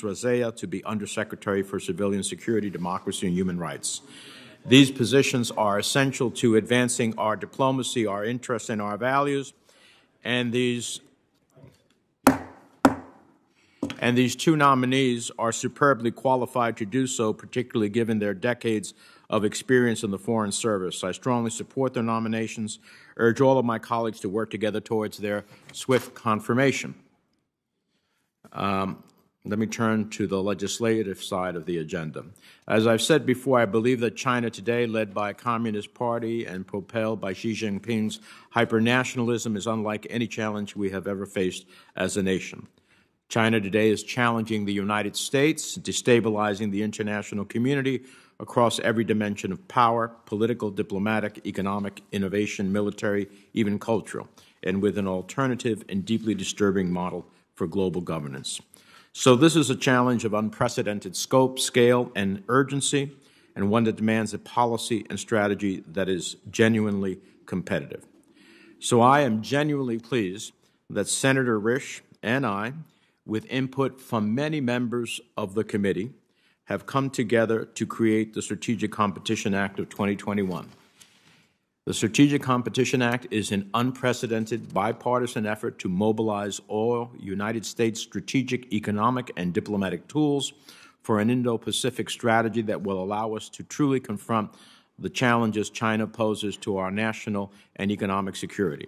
Razea to be Undersecretary for Civilian Security, Democracy, and Human Rights. These positions are essential to advancing our diplomacy, our interests, and our values, and these two nominees are superbly qualified to do so, particularly given their decades of experience in the Foreign Service. I strongly support their nominations, urge all of my colleagues to work together towards their swift confirmation. Let me turn to the legislative side of the agenda. As I've said before, I believe that China today, led by a Communist Party and propelled by Xi Jinping's hyper-nationalism, is unlike any challenge we have ever faced as a nation. China today is challenging the United States, destabilizing the international community across every dimension of power, political, diplomatic, economic, innovation, military, even cultural, and with an alternative and deeply disturbing model for global governance. So this is a challenge of unprecedented scope, scale, and urgency, and one that demands a policy and strategy that is genuinely competitive. So I am genuinely pleased that Senator Risch and I, with input from many members of the committee, have come together to create the Strategic Competition Act of 2021. The Strategic Competition Act is an unprecedented bipartisan effort to mobilize all United States strategic, economic, and diplomatic tools for an Indo-Pacific strategy that will allow us to truly confront the challenges China poses to our national and economic security.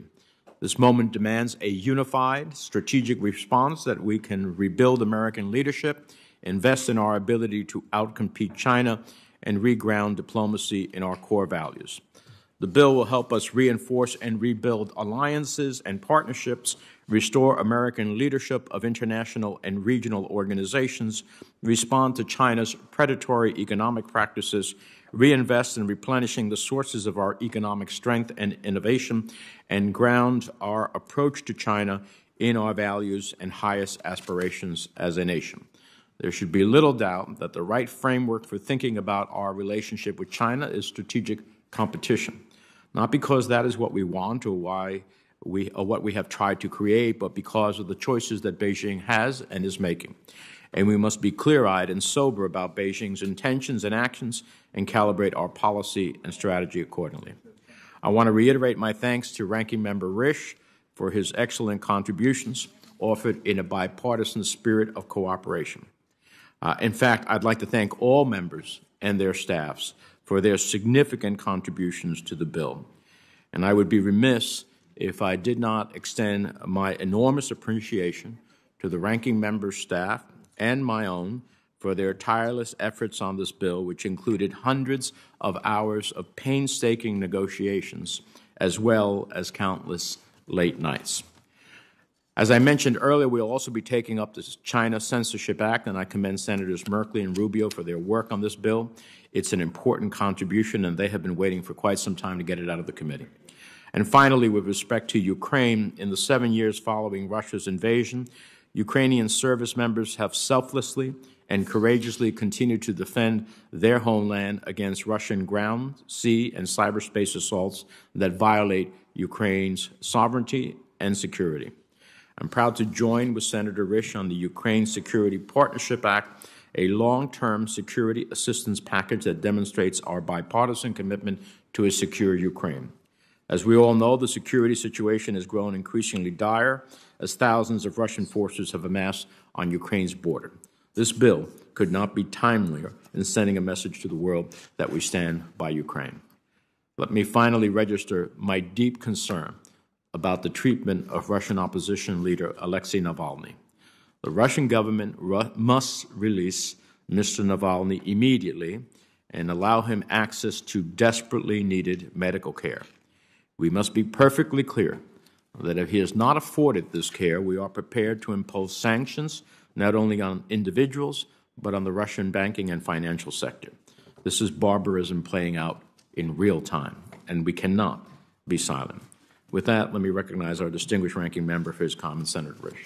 This moment demands a unified strategic response that we can rebuild American leadership, invest in our ability to outcompete China, and reground diplomacy in our core values. The bill will help us reinforce and rebuild alliances and partnerships, restore American leadership of international and regional organizations, respond to China's predatory economic practices, reinvest in replenishing the sources of our economic strength and innovation, and ground our approach to China in our values and highest aspirations as a nation. There should be little doubt that the right framework for thinking about our relationship with China is strategic competition, not because that is what we want or what we have tried to create, but because of the choices that Beijing has and is making. And we must be clear-eyed and sober about Beijing's intentions and actions and calibrate our policy and strategy accordingly. I want to reiterate my thanks to Ranking Member Risch for his excellent contributions offered in a bipartisan spirit of cooperation. In fact, I'd like to thank all members and their staffs for their significant contributions to the bill. And I would be remiss if I did not extend my enormous appreciation to the ranking member's staff and my own for their tireless efforts on this bill, which included hundreds of hours of painstaking negotiations, as well as countless late nights. As I mentioned earlier, we'll also be taking up the China Censorship Act, and I commend Senators Merkley and Rubio for their work on this bill. It's an important contribution, and they have been waiting for quite some time to get it out of the committee. And finally, with respect to Ukraine, in the 7 years following Russia's invasion, Ukrainian service members have selflessly and courageously continued to defend their homeland against Russian ground, sea, and cyberspace assaults that violate Ukraine's sovereignty and security. I'm proud to join with Senator Risch on the Ukraine Security Partnership Act, a long-term security assistance package that demonstrates our bipartisan commitment to a secure Ukraine. As we all know, the security situation has grown increasingly dire as thousands of Russian forces have amassed on Ukraine's border. This bill could not be timelier in sending a message to the world that we stand by Ukraine. Let me finally register my deep concern about the treatment of Russian opposition leader Alexei Navalny. The Russian government must release Mr. Navalny immediately and allow him access to desperately needed medical care. We must be perfectly clear that if he is not afforded this care, we are prepared to impose sanctions not only on individuals, but on the Russian banking and financial sector. This is barbarism playing out in real time, and we cannot be silent. With that, let me recognize our distinguished ranking member for his comments, Senator Risch.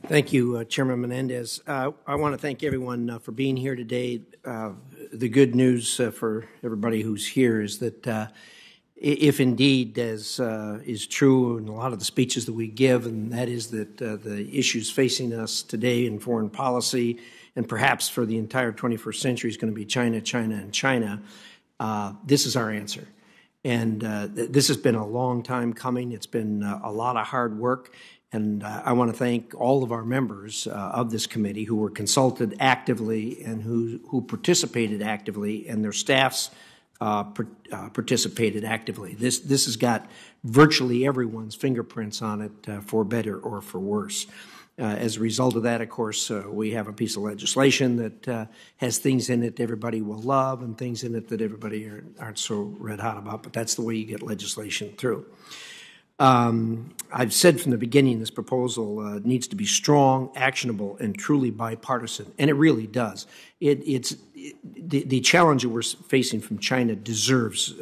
Thank you, Chairman Menendez. I want to thank everyone for being here today. The good news for everybody who's here is that if indeed, as is true in a lot of the speeches that we give, and that is that the issues facing us today in foreign policy and perhaps for the entire 21st century is going to be China, China, and China, this is our answer. And this has been a long time coming. It's been a lot of hard work. And I want to thank all of our members of this committee who were consulted actively and who participated actively, and their staffs participated actively. This has got virtually everyone's fingerprints on it, for better or for worse. As a result of that, of course, we have a piece of legislation that has things in it everybody will love and things in it that everybody aren't so red hot about, but that's the way you get legislation through. I've said from the beginning this proposal needs to be strong, actionable, and truly bipartisan, and it really does. The challenge that we're facing from China deserves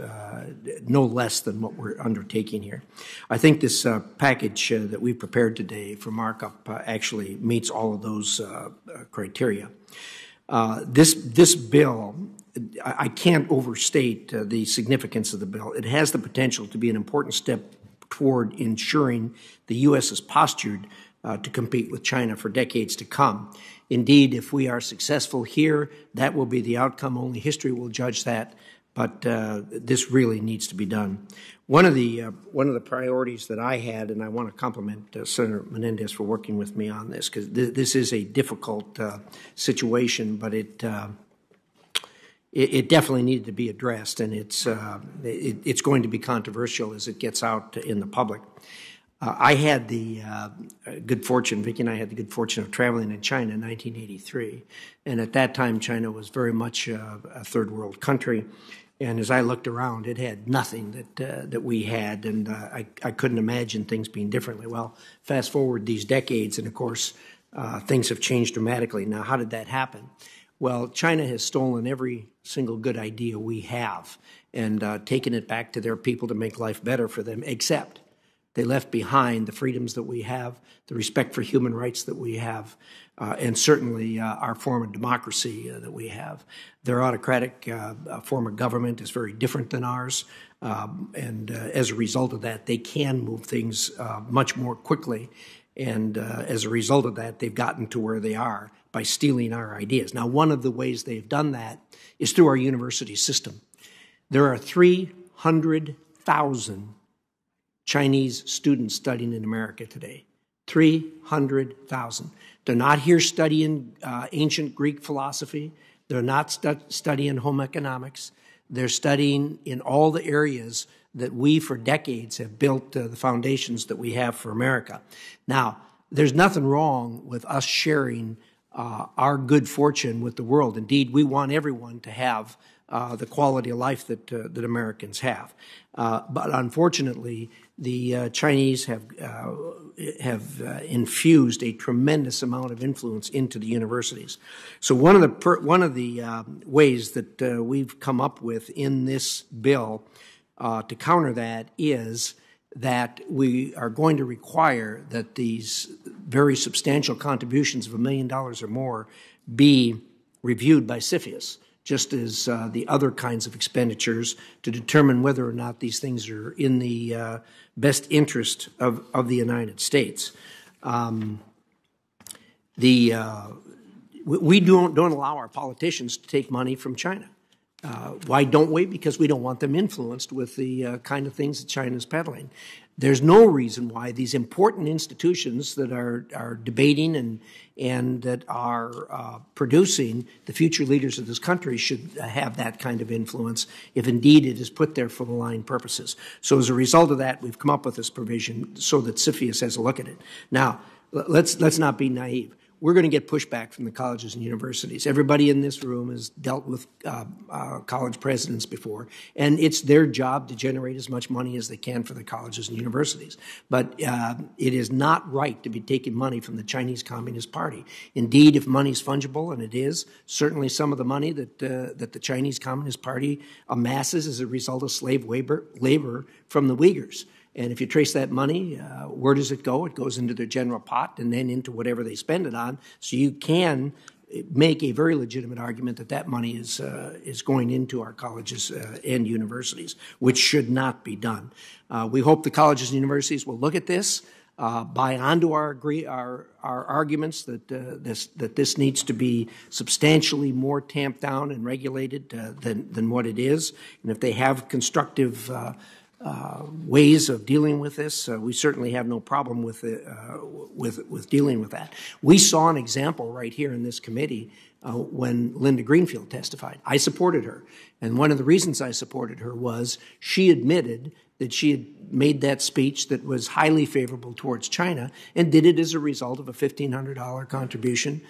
no less than what we're undertaking here. I think this package that we've prepared today for markup actually meets all of those criteria. This bill, I can't overstate the significance of the bill. It has the potential to be an important step toward ensuring the U.S. is postured to compete with China for decades to come. Indeed, if we are successful here, that will be the outcome. Only history will judge that, but this really needs to be done. One of the priorities that I had, and I want to compliment Senator Menendez for working with me on this, because this is a difficult situation, but it definitely needed to be addressed, and it's going to be controversial as it gets out in the public. I had the good fortune, Vicki and I had the good fortune of traveling in China in 1983, and at that time China was very much a third world country, and as I looked around, it had nothing that we had, and I couldn't imagine things being differently. Well, fast forward these decades, and of course things have changed dramatically. Now, how did that happen? Well, China has stolen every single good idea we have and taken it back to their people to make life better for them, except they left behind the freedoms that we have, the respect for human rights that we have, and certainly our form of democracy that we have. Their autocratic form of government is very different than ours, and as a result of that, they can move things much more quickly. And as a result of that, they've gotten to where they are by stealing our ideas. Now, one of the ways they've done that is through our university system. There are 300,000 Chinese students studying in America today. 300,000. They're not here studying ancient Greek philosophy. They're not studying home economics. They're studying in all the areas that we, for decades, have built the foundations that we have for America. Now, there's nothing wrong with us sharing our good fortune with the world. Indeed, we want everyone to have the quality of life that Americans have. But unfortunately, the Chinese have infused a tremendous amount of influence into the universities. So one of the ways that we've come up with in this bill to counter that is that we are going to require that these very substantial contributions of $1 million or more be reviewed by CFIUS, just as the other kinds of expenditures, to determine whether or not these things are in the best interest of the United States. We don't allow our politicians to take money from China. Why don't we? Because we don't want them influenced with the kind of things that China is peddling. There's no reason why these important institutions that are debating and that are producing the future leaders of this country should have that kind of influence if indeed it is put there for malign purposes. So as a result of that, we've come up with this provision so that CFIUS has a look at it. Now, let's not be naive. We're going to get pushback from the colleges and universities. Everybody in this room has dealt with college presidents before, and it's their job to generate as much money as they can for the colleges and universities. But it is not right to be taking money from the Chinese Communist Party. Indeed, if money is fungible, and it is, certainly some of the money that the Chinese Communist Party amasses as a result of slave labor from the Uyghurs. And if you trace that money, where does it go? It goes into their general pot and then into whatever they spend it on. So you can make a very legitimate argument that that money is going into our colleges and universities, which should not be done. We hope the colleges and universities will look at this, buy onto our arguments that this needs to be substantially more tamped down and regulated than what it is, and if they have constructive ways of dealing with this, we certainly have no problem with dealing with that. We saw an example right here in this committee when Linda Greenfield testified. I supported her, and one of the reasons I supported her was she admitted that she had made that speech that was highly favorable towards China and did it as a result of a $1,500 contribution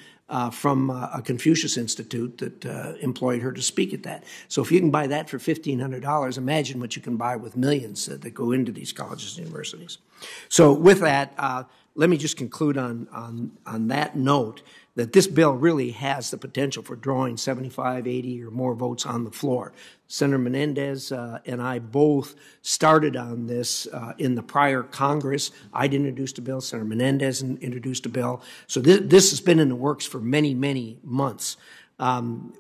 from a Confucius Institute that employed her to speak at that. So if you can buy that for $1,500, imagine what you can buy with millions that go into these colleges and universities. So with that, let me just conclude on that note that this bill really has the potential for drawing 75, 80 or more votes on the floor. Senator Menendez and I both started on this in the prior Congress. I'd introduced a bill. Senator Menendez introduced a bill. So this has been in the works for many, many months. The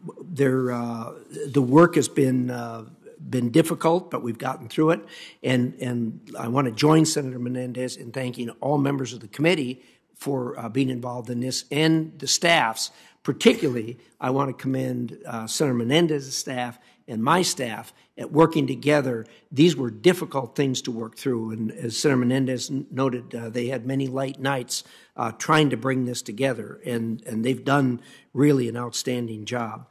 work has been difficult, but we've gotten through it. And I want to join Senator Menendez in thanking all members of the committee for being involved in this and the staffs. Particularly, I want to commend Senator Menendez's staff and my staff at working together. These were difficult things to work through, and as Senator Menendez noted, they had many late nights trying to bring this together, and they've done really an outstanding job.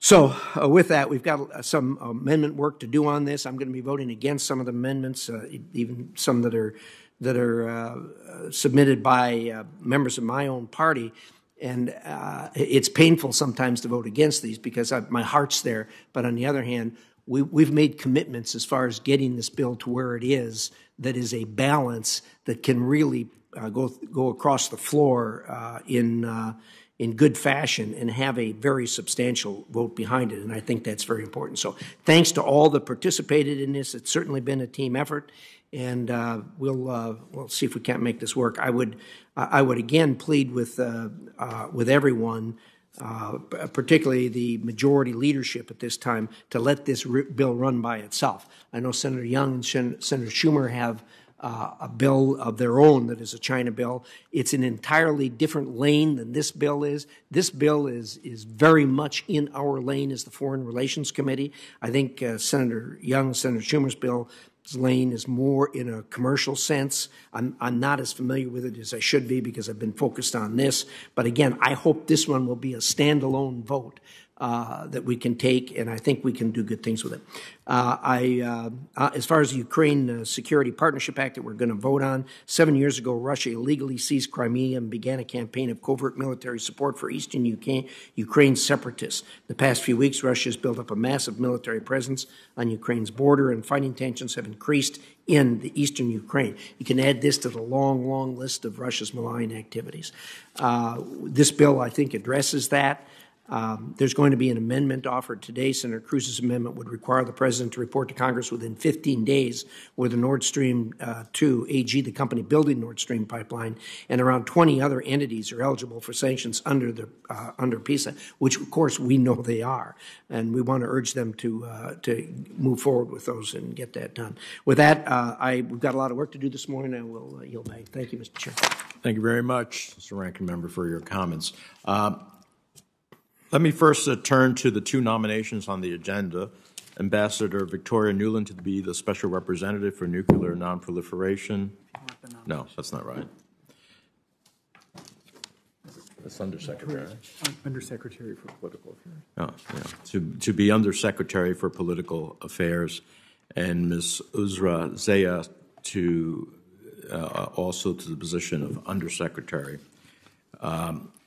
So with that, we've got some amendment work to do on this. I'm going to be voting against some of the amendments, even some that are submitted by members of my own party. And it's painful sometimes to vote against these because my heart's there. But on the other hand, we've made commitments as far as getting this bill to where it is, that is a balance that can really go across the floor in good fashion and have a very substantial vote behind it. And I think that's very important. So thanks to all that participated in this. It's certainly been a team effort. And we'll see if we can't make this work. I would again plead with everyone, particularly the majority leadership at this time, to let this bill run by itself. I know Senator Young and Senator Schumer have a bill of their own that is a China bill. It's an entirely different lane than this bill is. This bill is very much in our lane as the Foreign Relations Committee. I think Senator Young and Senator Schumer's bill lane is more in a commercial sense. I'm not as familiar with it as I should be because I've been focused on this. But again, I hope this one will be a standalone vote that we can take, and I think we can do good things with it. As far as the Ukraine Security Partnership Act that we're going to vote on, 7 years ago, Russia illegally seized Crimea and began a campaign of covert military support for eastern Ukraine separatists. The past few weeks, Russia has built up a massive military presence on Ukraine's border, and fighting tensions have increased in the eastern Ukraine. You can add this to the long, long list of Russia's malign activities. This bill, I think, addresses that. There's going to be an amendment offered today. Senator Cruz's amendment would require the president to report to Congress within 15 days whether Nord Stream 2 AG, the company building Nord Stream pipeline, and around 20 other entities are eligible for sanctions under PISA, which of course we know they are, and we want to urge them to move forward with those and get that done. With that, we've got a lot of work to do this morning. I will yield back. Thank you, Mr. Chair. Thank you very much, Mr. Ranking Member, for your comments. Let me first turn to the two nominations on the agenda. Ambassador Victoria Nuland to be the Special Representative for Nuclear Nonproliferation. No, that's not right. That's Undersecretary. Undersecretary for Political Affairs. Oh, yeah. To be Undersecretary for Political Affairs, and Ms. Uzra Zaya to also to the position of Undersecretary.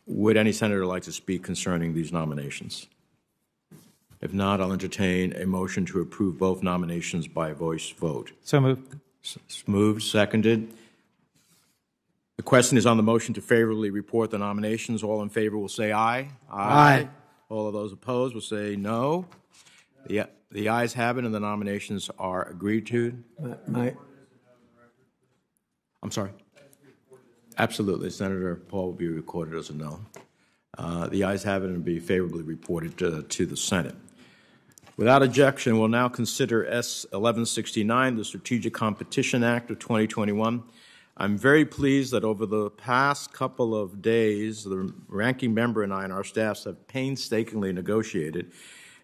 Would any senator like to speak concerning these nominations? If not, I'll entertain a motion to approve both nominations by voice vote. So moved. Moved, seconded. The question is on the motion to favorably report the nominations. All in favor will say aye. Aye. All of those opposed will say no. The ayes have it, and the nominations are agreed to. I'm sorry. Absolutely. Senator Paul will be recorded as a no. The ayes have it and be favorably reported to the Senate. Without objection, we'll now consider S. 1169, the Strategic Competition Act of 2021. I'm very pleased that over the past couple of days, the ranking member and I and our staffs have painstakingly negotiated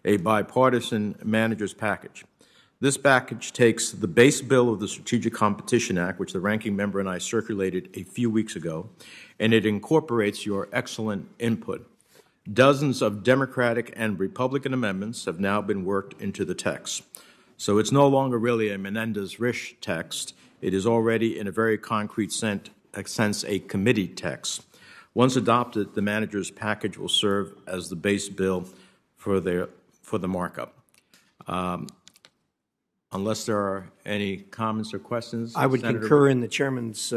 a bipartisan manager's package. This package takes the base bill of the Strategic Competition Act, which the ranking member and I circulated a few weeks ago, and it incorporates your excellent input. Dozens of Democratic and Republican amendments have now been worked into the text. So it's no longer really a Menendez-Risch text. It is already, in a very concrete sense, a committee text. Once adopted, the manager's package will serve as the base bill for the markup. Unless there are any comments or questions, I would Senator concur in the chairman's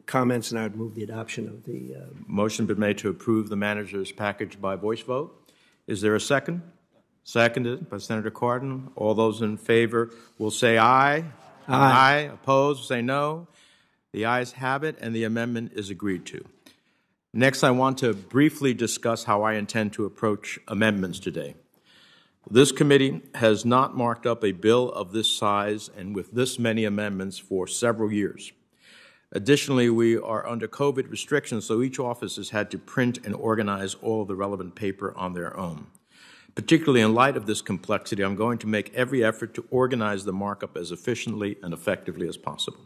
comments, and I would move the adoption of the motion been made to approve the manager's package by voice vote. Is there a second? Seconded by Senator Cardin. All those in favor will say aye. Aye. Opposed will say no. The ayes have it, and the amendment is agreed to. Next, I want to briefly discuss how I intend to approach amendments today. This committee has not marked up a bill of this size and with this many amendments for several years. Additionally, we are under COVID restrictions, so each office has had to print and organize all of the relevant paper on their own. Particularly in light of this complexity, I'm going to make every effort to organize the markup as efficiently and effectively as possible.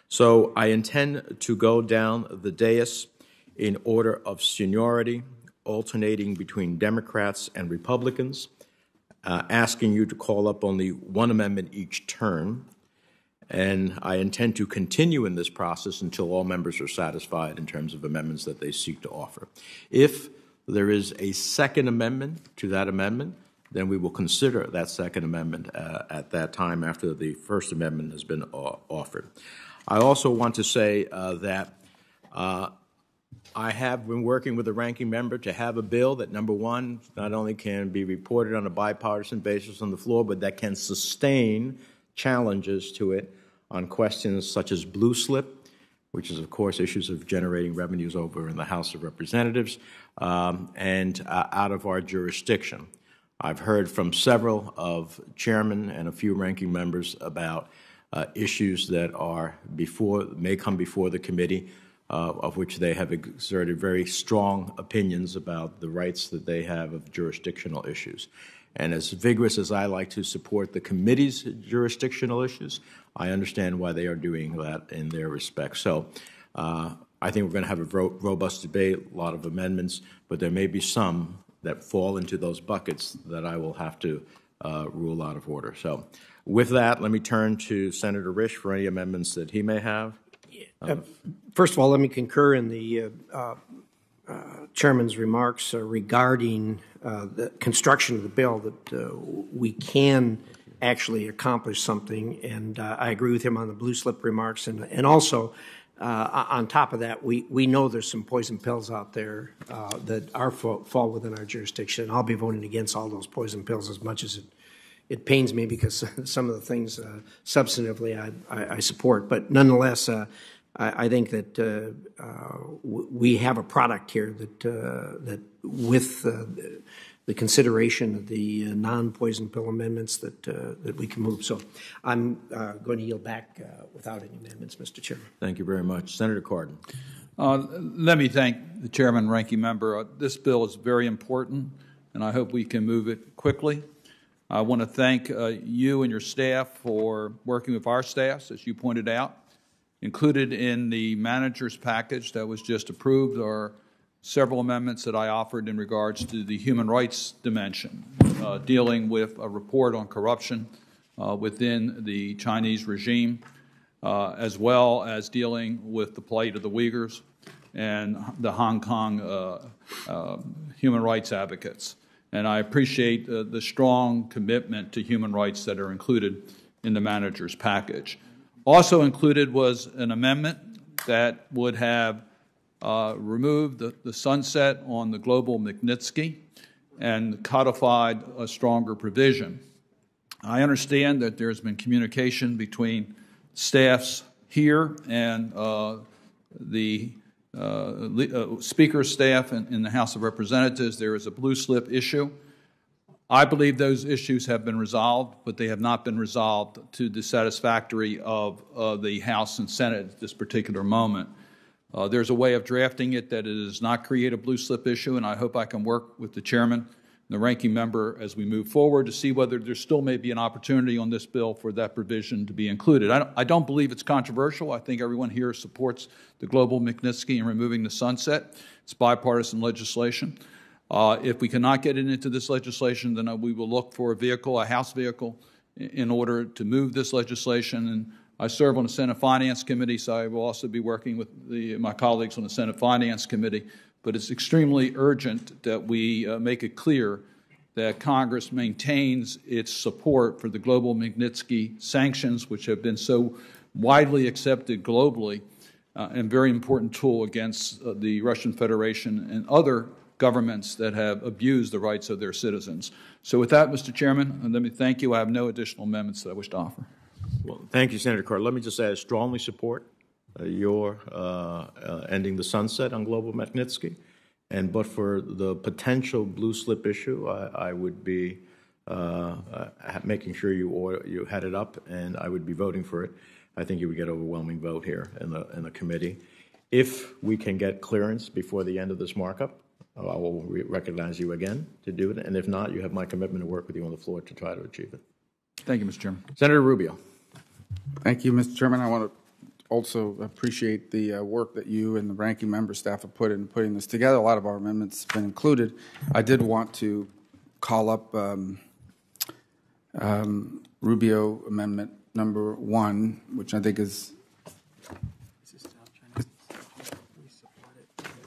So I intend to go down the dais in order of seniority, alternating between Democrats and Republicans, asking you to call up only one amendment each turn. And I intend to continue in this process until all members are satisfied in terms of amendments that they seek to offer. If there is a second amendment to that amendment, then we will consider that second amendment at that time after the first amendment has been offered. I also want to say that I have been working with the ranking member to have a bill that, number one, not only can be reported on a bipartisan basis on the floor, but that can sustain challenges to it on questions such as blue slip, which is, of course, issues of generating revenues over in the House of Representatives, and out of our jurisdiction. I've heard from several of chairmen and a few ranking members about issues that may come before the committee, of which they have exerted very strong opinions about the rights that they have of jurisdictional issues. And as vigorous as I like to support the committee's jurisdictional issues, I understand why they are doing that in their respect. So I think we're going to have a robust debate, a lot of amendments, but there may be some that fall into those buckets that I will have to rule out of order. So with that, let me turn to Senator Risch for any amendments that he may have. First of all, let me concur in the chairman's remarks regarding the construction of the bill, that we can actually accomplish something, and I agree with him on the blue slip remarks, and also on top of that, we know there's some poison pills out there that fall within our jurisdiction, and I'll be voting against all those poison pills as much as it pains me, because some of the things substantively I support, but nonetheless, I think that we have a product here that with the consideration of the non-poison pill amendments that we can move. So I'm going to yield back without any amendments, Mr. Chairman. Thank you very much. Senator Cardin. Let me thank the chairman and ranking member. This bill is very important, and I hope we can move it quickly. I want to thank you and your staff for working with our staffs, as you pointed out. Included in the manager's package that was just approved are several amendments that I offered in regards to the human rights dimension, dealing with a report on corruption within the Chinese regime, as well as dealing with the plight of the Uyghurs and the Hong Kong human rights advocates. And I appreciate the strong commitment to human rights that are included in the manager's package. Also included was an amendment that would have removed the sunset on the global Magnitsky and codified a stronger provision. I understand that there's been communication between staffs here and the Speaker's staff in the House of Representatives, there is a blue slip issue. I believe those issues have been resolved, but they have not been resolved to the satisfactory of the House and Senate at this particular moment. There's a way of drafting it that it does not create a blue slip issue, and I hope I can work with the chairman and the ranking member as we move forward to see whether there still may be an opportunity on this bill for that provision to be included. I don't believe it's controversial. I think everyone here supports the global Magnitsky and removing the sunset. It's bipartisan legislation. If we cannot get it into this legislation, then we will look for a vehicle, a House vehicle, in order to move this legislation. And I serve on the Senate Finance Committee, so I will also be working with my colleagues on the Senate Finance Committee. But it's extremely urgent that we make it clear that Congress maintains its support for the global Magnitsky sanctions, which have been so widely accepted globally, and very important tool against the Russian Federation and other governments that have abused the rights of their citizens. So with that, Mr. Chairman, let me thank you. I have no additional amendments that I wish to offer. Well, thank you, Senator Carter. Let me just say I strongly support your ending the sunset on global Magnitsky. But for the potential blue slip issue, I would be making sure you had it up, and I would be voting for it. I think you would get an overwhelming vote here in the committee. If we can get clearance before the end of this markup, I will recognize you again to do it. And if not, you have my commitment to work with you on the floor to try to achieve it. Thank you, Mr. Chairman. Senator Rubio. Thank you, Mr. Chairman. I want to also appreciate the work that you and the ranking member staff have put in putting this together. A lot of our amendments have been included. I did want to call up Rubio Amendment number 1, which I think is,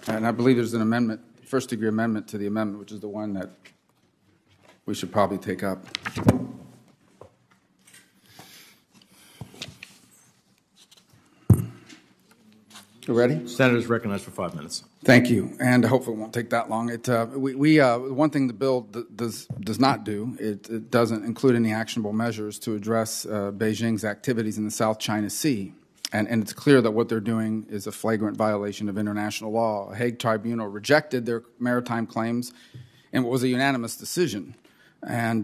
and I believe there's an amendment, first-degree amendment to the amendment, which is the one that we should probably take up. You ready? Senators recognized for 5 minutes. Thank you, and hopefully it won't take that long. One thing the bill does not do, it doesn't include any actionable measures to address Beijing's activities in the South China Sea. And it's clear that what they're doing is a flagrant violation of international law. A Hague tribunal rejected their maritime claims in what was a unanimous decision. And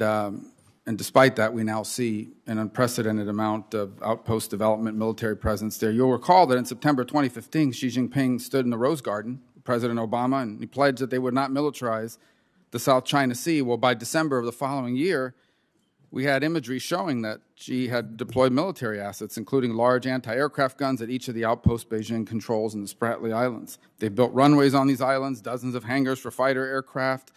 despite that, we now see an unprecedented amount of outpost development, military presence there. You'll recall that in September 2015, Xi Jinping stood in the Rose Garden, President Obama, and he pledged that they would not militarize the South China Sea. Well, by December of the following year, we had imagery showing that Xi had deployed military assets, including large anti-aircraft guns at each of the outposts Beijing controls in the Spratly Islands. They built runways on these islands, dozens of hangars for fighter aircraft,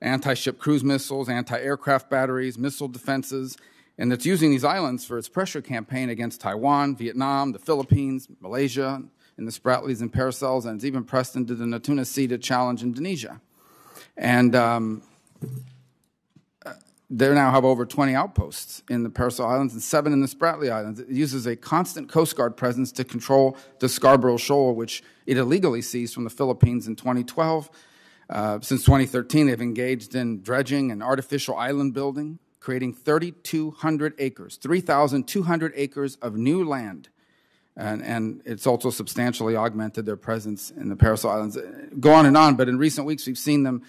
anti-ship cruise missiles, anti-aircraft batteries, missile defenses, and it's using these islands for its pressure campaign against Taiwan, Vietnam, the Philippines, Malaysia, and the Spratlys and Paracels, and it's even pressed into the Natuna Sea to challenge Indonesia. And they now have over 20 outposts in the Paracel Islands and 7 in the Spratly Islands. It uses a constant Coast Guard presence to control the Scarborough Shoal, which it illegally seized from the Philippines in 2012. Since 2013, they've engaged in dredging and artificial island building, creating 3,200 acres, 3,200 acres of new land. And it's also substantially augmented their presence in the Paracel Islands. Go on, but in recent weeks, we've seen them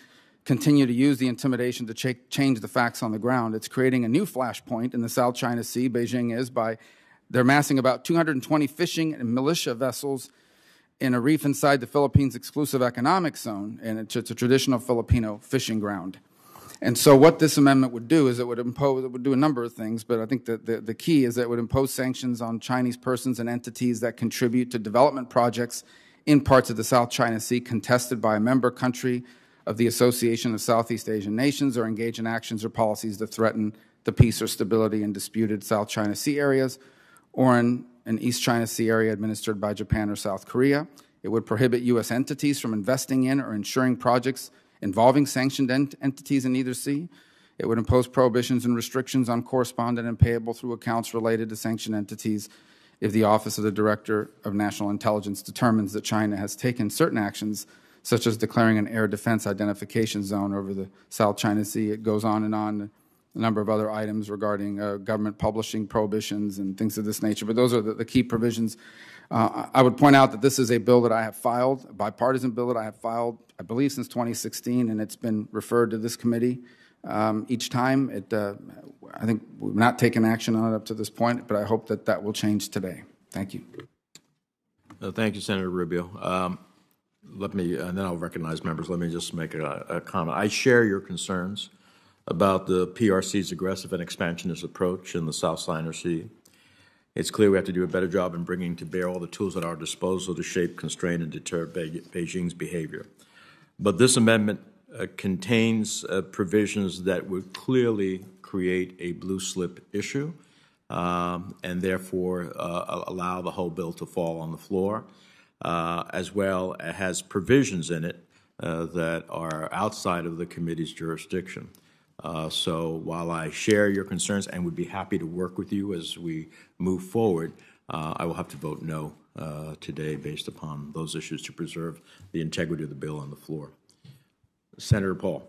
continue to use the intimidation to change the facts on the ground. It's creating a new flashpoint in the South China Sea, Beijing is, by they're massing about 220 fishing and militia vessels in a reef inside the Philippines' exclusive economic zone, and it's a traditional Filipino fishing ground. And so what this amendment would do is it would do a number of things, but I think that the key is that it would impose sanctions on Chinese persons and entities that contribute to development projects in parts of the South China Sea contested by a member country of the Association of Southeast Asian Nations or engage in actions or policies that threaten the peace or stability in disputed South China Sea areas or in an East China Sea area administered by Japan or South Korea. It would prohibit U.S. entities from investing in or ensuring projects involving sanctioned entities in either sea. It would impose prohibitions and restrictions on correspondent and payable through accounts related to sanctioned entities if the Office of the Director of National Intelligence determines that China has taken certain actions, such as declaring an air defense identification zone over the South China Sea. It goes on, a number of other items regarding government publishing prohibitions and things of this nature. But those are the key provisions. I would point out that this is a bill that I have filed, a bipartisan bill that I have filed, I believe, since 2016, and it's been referred to this committee each time. I think we've not taken action on it up to this point, but I hope that that will change today. Thank you. Thank you, Senator Rubio. Let me, and then I'll recognize members. Let me just make a comment. I share your concerns about the PRC's aggressive and expansionist approach in the South China Sea. It's clear we have to do a better job in bringing to bear all the tools at our disposal to shape, constrain, and deter Beijing's behavior. But this amendment contains provisions that would clearly create a blue slip issue and therefore allow the whole bill to fall on the floor, as well as has provisions in it that are outside of the committee's jurisdiction. So while I share your concerns and would be happy to work with you as we move forward, I will have to vote no today based upon those issues to preserve the integrity of the bill on the floor. Senator Paul.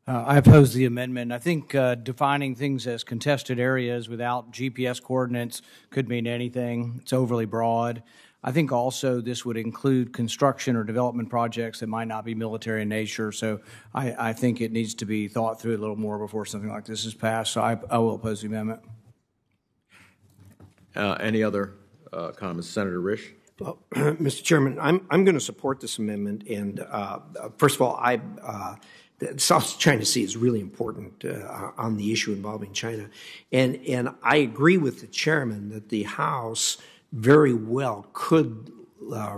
I oppose the amendment. I think defining things as contested areas without GPS coordinates could mean anything. It's overly broad. I think also this would include construction or development projects that might not be military in nature. So I think it needs to be thought through a little more before something like this is passed. So I will oppose the amendment. Any other comments? Senator Risch. Well, Mr. Chairman, I'm going to support this amendment. And first of all, the South China Sea is really important on the issue involving China. And I agree with the chairman that the House very well could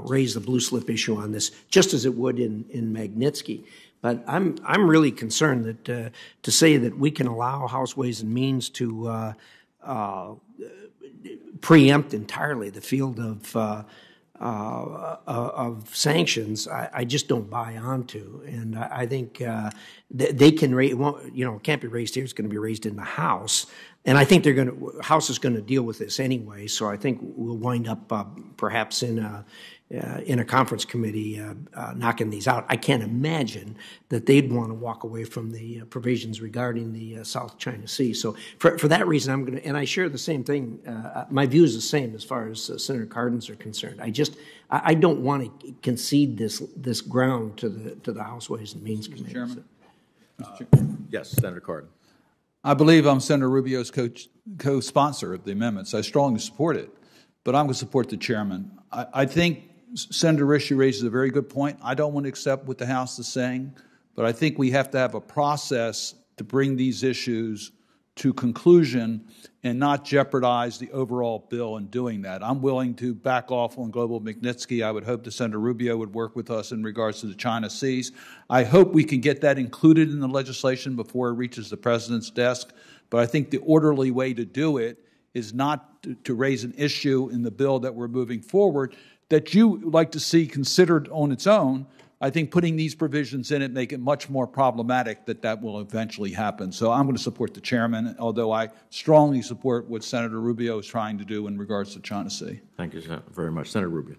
raise the blue slip issue on this, just as it would in Magnitsky. But I'm really concerned that to say that we can allow House Ways and Means to preempt entirely the field of sanctions, I just don't buy onto, and I think they can raise. It can't be raised here. It's going to be raised in the House, and I think House is going to deal with this anyway. So I think we'll wind up perhaps in a conference committee knocking these out. I can't imagine that they'd want to walk away from the provisions regarding the South China Sea. So for that reason, I'm going to, and I share the same thing. My view is the same as far as Senator Cardin's are concerned. I don't want to concede this ground to the House Ways and Means Committee. Chairman? Yes, Senator Cardin. I believe I'm Senator Rubio's co-sponsor of the amendments. I strongly support it, but I'm going to support the chairman. I think Senator Risch raises a very good point. I don't want to accept what the House is saying, but I think we have to have a process to bring these issues to conclusion and not jeopardize the overall bill in doing that. I'm willing to back off on Global Magnitsky. I would hope that Senator Rubio would work with us in regards to the China Seas. I hope we can get that included in the legislation before it reaches the President's desk, but I think the orderly way to do it is not to raise an issue in the bill that we're moving forward that you like to see considered on its own. I think putting these provisions in it make it much more problematic that will eventually happen. So I'm going to support the chairman, although I strongly support what Senator Rubio is trying to do in regards to China Sea. Thank you very much. Senator Rubio.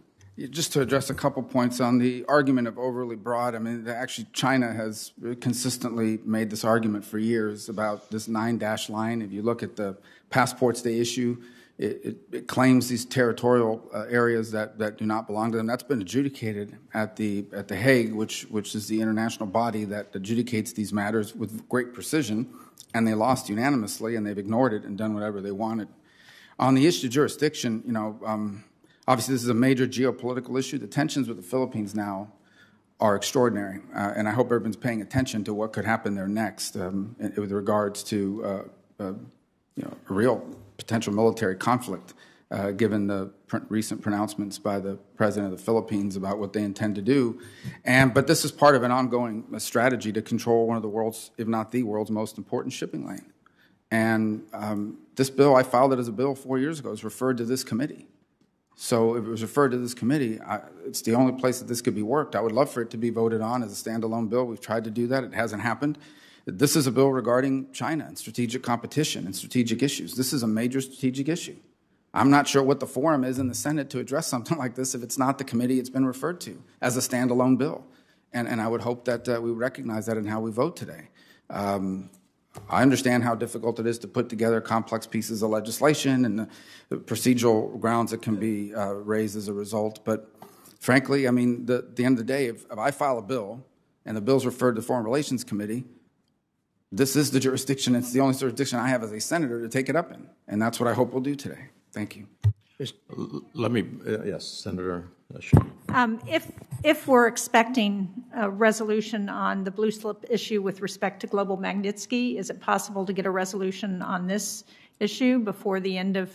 Just to address a couple points on the argument of overly broad, I mean, actually China has consistently made this argument for years about this 9-dash line. If you look at the passports they issue, it claims these territorial areas that do not belong to them. That's been adjudicated at the Hague, which is the international body that adjudicates these matters with great precision, and they lost unanimously, and they've ignored it and done whatever they wanted. On the issue of jurisdiction, obviously this is a major geopolitical issue. The tensions with the Philippines now are extraordinary, and I hope everyone's paying attention to what could happen there next with regards to a real potential military conflict, given the recent pronouncements by the president of the Philippines about what they intend to do. But this is part of an ongoing strategy to control one of the world's, if not the world's, most important shipping lane. And this bill, I filed it as a bill 4 years ago, is referred to this committee. So if it was referred to this committee, it's the only place that this could be worked. I would love for it to be voted on as a standalone bill. We've tried to do that. It hasn't happened. This is a bill regarding China and strategic competition and strategic issues. This is a major strategic issue. I'm not sure what the forum is in the Senate to address something like this if it's not the committee it's been referred to as a standalone bill. And I would hope that we recognize that in how we vote today. I understand how difficult it is to put together complex pieces of legislation and the procedural grounds that can be raised as a result. But frankly, I mean, at the end of the day, if I file a bill and the bill's referred to the Foreign Relations Committee, this is the jurisdiction. It's the only jurisdiction I have as a senator to take it up in. And that's what I hope we'll do today. Thank you. Let me, yes, Senator. If we're expecting a resolution on the blue slip issue with respect to global Magnitsky, is it possible to get a resolution on this issue before the end of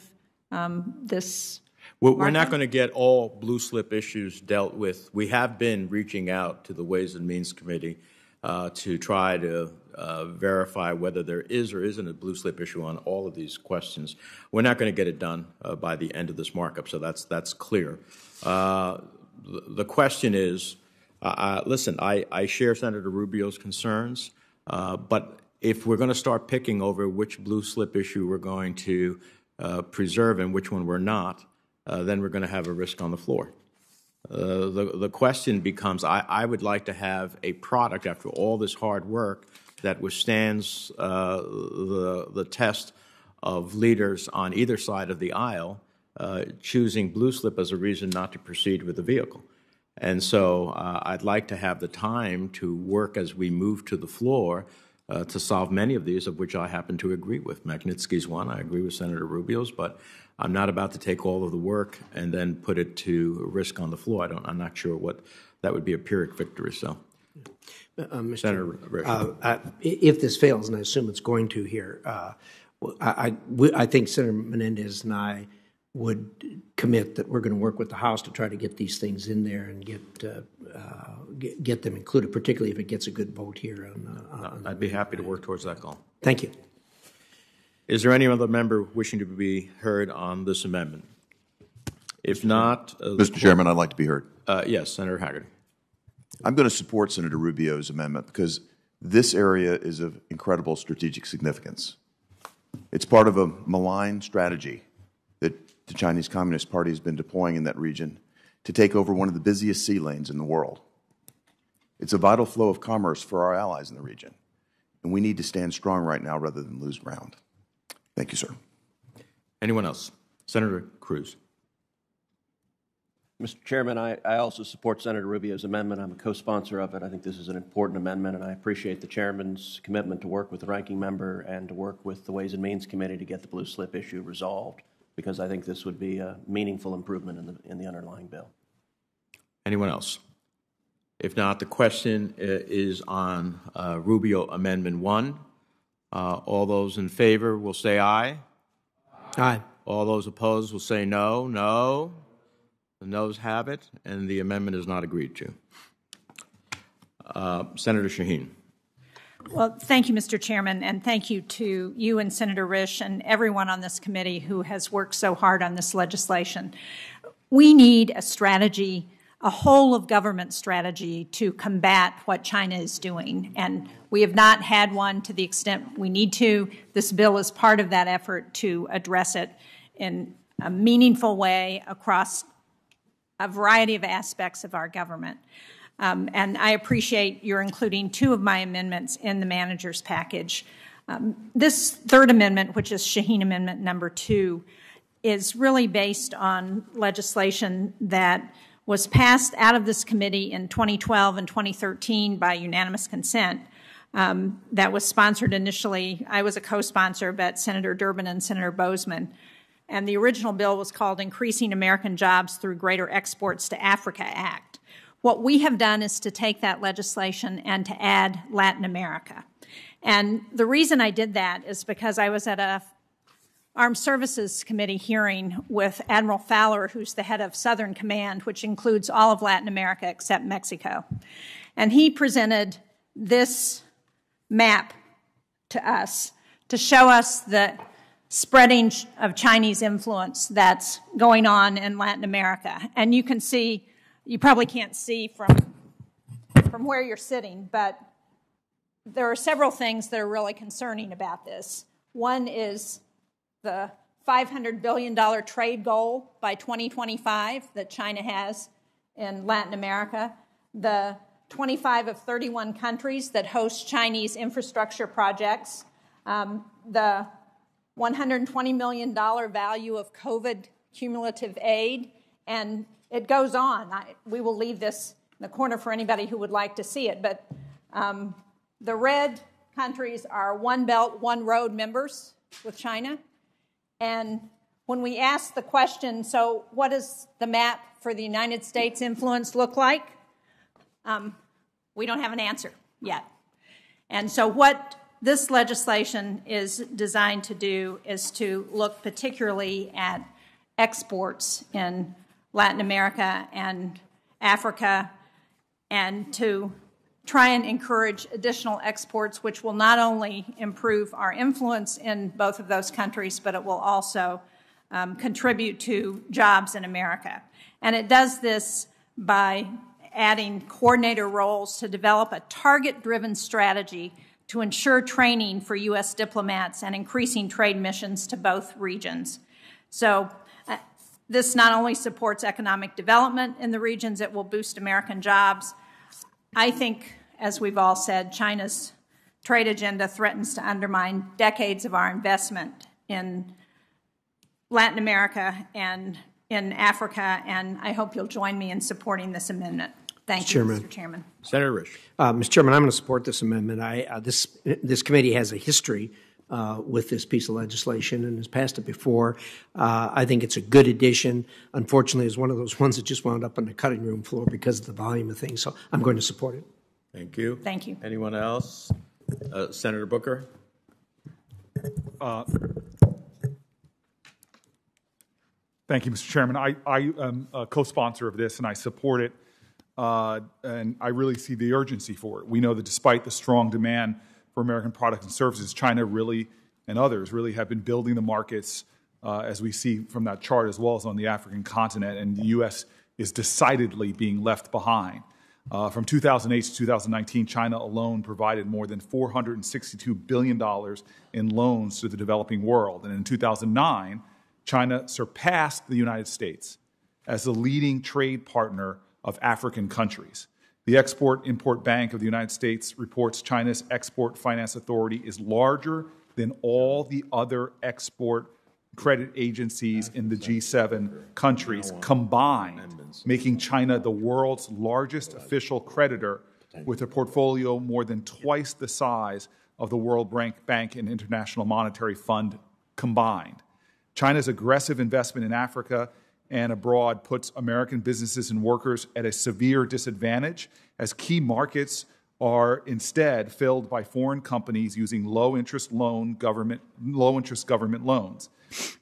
this? Well, we're not going to get all blue slip issues dealt with. We have been reaching out to the Ways and Means Committee to try to verify whether there is or isn't a blue slip issue on all of these questions. We're not going to get it done by the end of this markup, so that's clear. The question is, listen, I share Senator Rubio's concerns, but if we're going to start picking over which blue slip issue we're going to preserve and which one we're not, then we're going to have a risk on the floor. The question becomes, I would like to have a product after all this hard work that withstands the test of leaders on either side of the aisle choosing blue slip as a reason not to proceed with the vehicle. And so I'd like to have the time to work as we move to the floor to solve many of these, of which I happen to agree with. Magnitsky's one. I agree with Senator Rubio's, but I'm not about to take all of the work and then put it to risk on the floor. I'm not sure what that would be a Pyrrhic victory. So, Senator Rich. If this fails, and I assume it's going to here, I think Senator Menendez and I would commit that we're going to work with the House to try to get these things in there and get them included, particularly if it gets a good vote here. I'd be happy to work towards that goal. Thank you. Is there any other member wishing to be heard on this amendment? If not, Mr. Chairman, I'd like to be heard. Yes, Senator Hagerty. I'm going to support Senator Rubio's amendment because this area is of incredible strategic significance. It's part of a malign strategy that the Chinese Communist Party has been deploying in that region to take over one of the busiest sea lanes in the world. It's a vital flow of commerce for our allies in the region, and we need to stand strong right now rather than lose ground. Thank you, sir. Anyone else? Senator Cruz. Mr. Chairman, I also support Senator Rubio's amendment. I'm a co-sponsor of it. I think this is an important amendment, and I appreciate the chairman's commitment to work with the ranking member and to work with the Ways and Means Committee to get the blue slip issue resolved, because I think this would be a meaningful improvement in the underlying bill. Anyone else? If not, the question is on Rubio Amendment 1. All those in favor will say aye. Aye. All those opposed will say no. No. The noes have it, and the amendment is not agreed to. Senator Shaheen. Well, thank you, Mr. Chairman, and thank you to you and Senator Risch and everyone on this committee who has worked so hard on this legislation. We need a strategy, a whole-of-government strategy to combat what China is doing, and we have not had one to the extent we need to. This bill is part of that effort to address it in a meaningful way across a variety of aspects of our government. And I appreciate your including two of my amendments in the manager's package. This third amendment, which is Shaheen Amendment number 2, is really based on legislation that was passed out of this committee in 2012 and 2013 by unanimous consent. That was sponsored initially, I was a co-sponsor, but Senator Durbin and Senator Bozeman. And the original bill was called Increasing American Jobs Through Greater Exports to Africa Act. What we have done is to take that legislation and to add Latin America. And the reason I did that is because I was at a Armed Services Committee hearing with Admiral Fowler, who's the head of Southern Command, which includes all of Latin America except Mexico. And he presented this map to us to show us the spreading of Chinese influence that's going on in Latin America. And you can see, you probably can't see from where you're sitting, but there are several things that are really concerning about this. One is the $500 billion trade goal by 2025 that China has in Latin America, the 25 of 31 countries that host Chinese infrastructure projects, the $120 million value of COVID cumulative aid, and it goes on. We will leave this in the corner for anybody who would like to see it, but the red countries are One Belt, One Road members with China, and when we ask the question, so what does the map for the United States influence look like? We don't have an answer yet. And so what this legislation is designed to do is to look particularly at exports in Latin America and Africa, and to try and encourage additional exports, which will not only improve our influence in both of those countries, but it will also contribute to jobs in America. And it does this by adding coordinator roles to develop a target-driven strategy to ensure training for U.S. diplomats and increasing trade missions to both regions. So this not only supports economic development in the regions, it will boost American jobs. I think, as we've all said, China's trade agenda threatens to undermine decades of our investment in Latin America and in Africa, and I hope you'll join me in supporting this amendment. Thank you, Mr. Chairman. Senator Risch. Mr. Chairman, I'm going to support this amendment. This committee has a history with this piece of legislation and has passed it before. I think it's a good addition. Unfortunately, it's one of those ones that just wound up on the cutting room floor because of the volume of things, so I'm going to support it. Thank you. Thank you. Anyone else? Senator Booker. Thank you, Mr. Chairman. I am a co-sponsor of this, and I support it, and I really see the urgency for it. We know that despite the strong demand for American products and services, China really, and others, really have been building the markets, as we see from that chart, as well as on the African continent, and the U.S. is decidedly being left behind. From 2008 to 2019, China alone provided more than $462 billion in loans to the developing world, and in 2009, China surpassed the United States as the leading trade partner of African countries. The Export-Import Bank of the United States reports China's Export Finance Authority is larger than all the other export credit agencies in the G7 countries combined, making China the world's largest official creditor with a portfolio more than twice the size of the World Bank and International Monetary Fund combined. China's aggressive investment in Africa and abroad puts American businesses and workers at a severe disadvantage, as key markets are instead filled by foreign companies using low-interest government loans.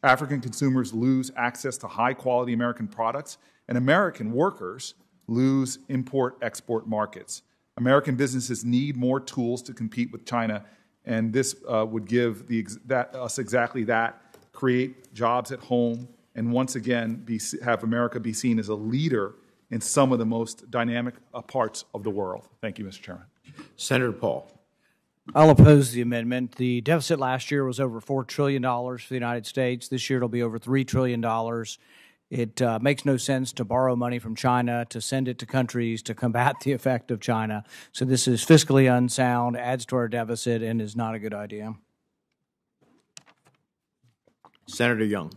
African consumers lose access to high-quality American products, and American workers lose import-export markets. American businesses need more tools to compete with China, and this would give us exactly that, create jobs at home, and once again have America be seen as a leader in some of the most dynamic parts of the world. Thank you, Mr. Chairman. Senator Paul. I'll oppose the amendment. The deficit last year was over $4 trillion for the United States. This year it'll be over $3 trillion. It makes no sense to borrow money from China, to send it to countries to combat the effect of China. So this is fiscally unsound, adds to our deficit, and is not a good idea. Senator Young.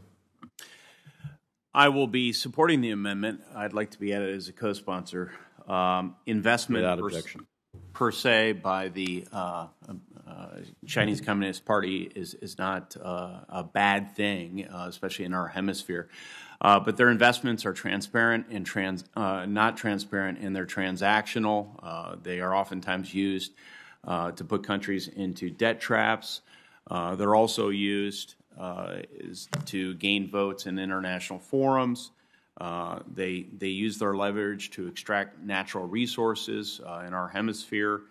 I will be supporting the amendment. I'd like to be added as a co-sponsor. Investment Without objection. Per se by the Chinese Communist Party is not a bad thing, especially in our hemisphere. But their investments are transparent and not transparent, and they're transactional. They are oftentimes used to put countries into debt traps. They're also used to gain votes in international forums. They use their leverage to extract natural resources in our hemisphere.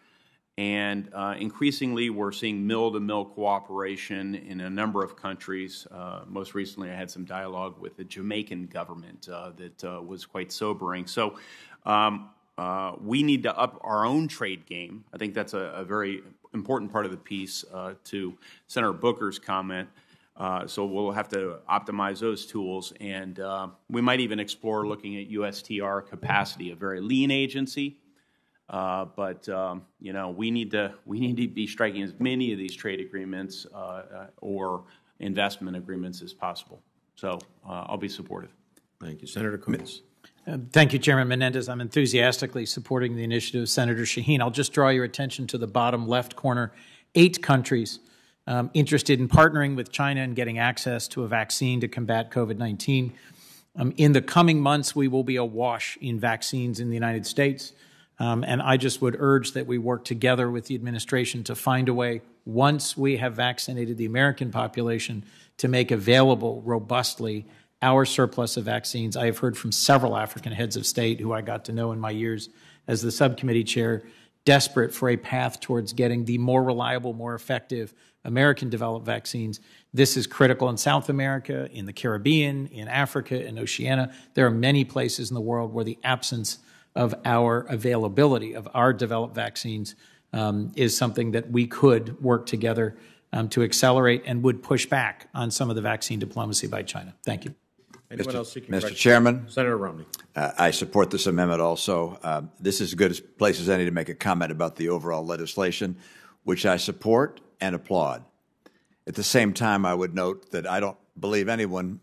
And increasingly, we're seeing mill-to-mill cooperation in a number of countries. Most recently, I had some dialogue with the Jamaican government that was quite sobering. So we need to up our own trade game. I think that's a very important part of the piece to Senator Booker's comment. So we'll have to optimize those tools, and we might even explore looking at USTR capacity, a very lean agency, But you know, we need to be striking as many of these trade agreements or investment agreements as possible. So I'll be supportive. Thank you. Senator Cummings. Thank you, Chairman Menendez. I'm enthusiastically supporting the initiative of Senator Shaheen. I'll just draw your attention to the bottom left corner. 8 countries interested in partnering with China and getting access to a vaccine to combat COVID-19. In the coming months, we will be awash in vaccines in the United States. And I just would urge that we work together with the administration to find a way, once we have vaccinated the American population, to make available robustly our surplus of vaccines. I have heard from several African heads of state who I got to know in my years as the subcommittee chair, desperate for a path towards getting the more reliable, more effective American-developed vaccines. This is critical in South America, in the Caribbean, in Africa, in Oceania. There are many places in the world where the absence of our availability of our developed vaccines is something that we could work together to accelerate and would push back on some of the vaccine diplomacy by China. Thank you. Anyone else seeking Mr. Chairman, Senator Romney. I support this amendment also. This is as good a place as any to make a comment about the overall legislation, which I support and applaud. At the same time, I would note that I don't believe anyone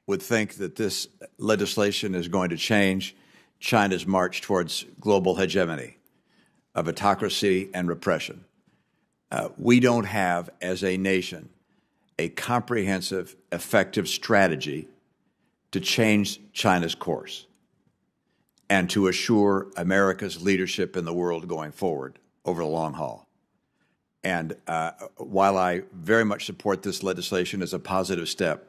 would think that this legislation is going to change China's march towards global hegemony of autocracy and repression. We don't have, as a nation, a comprehensive, effective strategy to change China's course and to assure America's leadership in the world going forward over the long haul. And while I very much support this legislation as a positive step,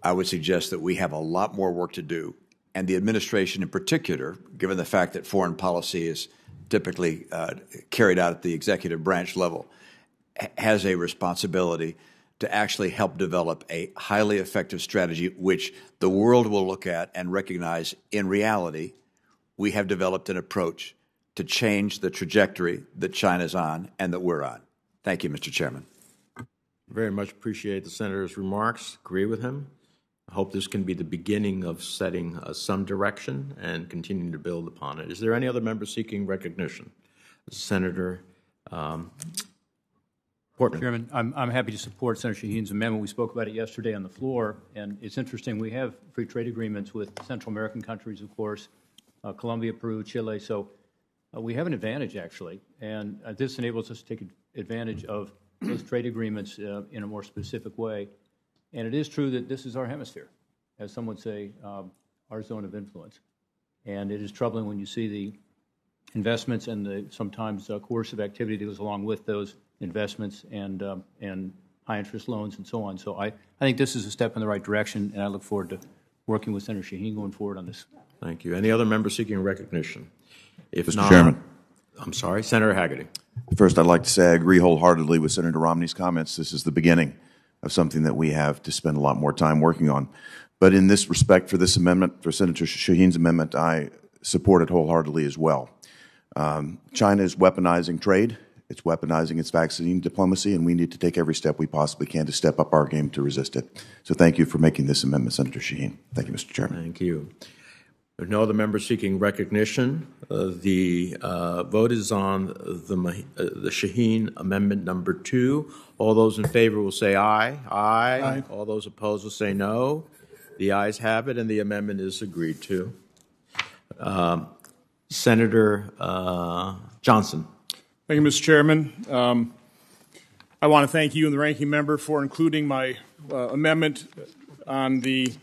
I would suggest that we have a lot more work to do, and the administration in particular, given the fact that foreign policy is typically carried out at the executive branch level, has a responsibility to actually help develop a highly effective strategy which the world will look at and recognize in reality we have developed an approach to change the trajectory that China's on and that we're on. Thank you, Mr. Chairman. Very much appreciate the Senator's remarks. Agree with him. I hope this can be the beginning of setting some direction and continuing to build upon it. Is there any other member seeking recognition? Senator Portman. Chairman, I'm happy to support Senator Shaheen's amendment. We spoke about it yesterday on the floor, and it's interesting. We have free trade agreements with Central American countries, of course, Colombia, Peru, Chile. So we have an advantage, actually, and this enables us to take advantage of those trade agreements in a more specific way. And it is true that this is our hemisphere, as some would say, our zone of influence. And it is troubling when you see the investments and the sometimes coercive activity that goes along with those investments and high-interest loans and so on. So I think this is a step in the right direction, and I look forward to working with Senator Shaheen going forward on this. Thank you. Any other member seeking recognition? If Mr. not, Chairman. I'm sorry, Senator Haggerty. First, I'd like to say I agree wholeheartedly with Senator Romney's comments. This is the beginning of something that we have to spend a lot more time working on. But in this respect, for this amendment, for Senator Shaheen's amendment, I support it wholeheartedly as well. China is weaponizing trade. It's weaponizing its vaccine diplomacy, and we need to take every step we possibly can to step up our game to resist it. So thank you for making this amendment, Senator Shaheen. Thank you, Mr. Chairman. Thank you. There's no other member seeking recognition. The vote is on the Shaheen Amendment number 2. All those in favor will say aye. Aye. Aye. All those opposed will say no. The ayes have it, and the amendment is agreed to. Senator Johnson. Thank you, Mr. Chairman. I want to thank you and the ranking member for including my amendment on the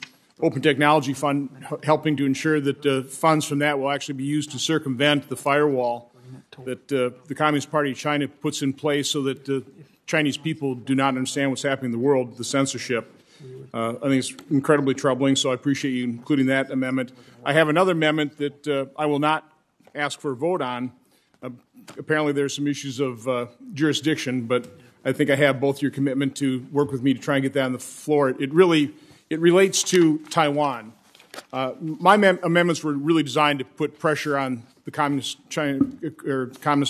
Open Technology Fund, helping to ensure that funds from that will actually be used to circumvent the firewall that the Communist Party of China puts in place so that Chinese people do not understand what's happening in the world, the censorship. I think it's incredibly troubling, so I appreciate you including that amendment. I have another amendment that I will not ask for a vote on. Apparently there's some issues of jurisdiction, but I think I have both your commitment to work with me to try and get that on the floor. It relates to Taiwan. My amendments were really designed to put pressure on the Communist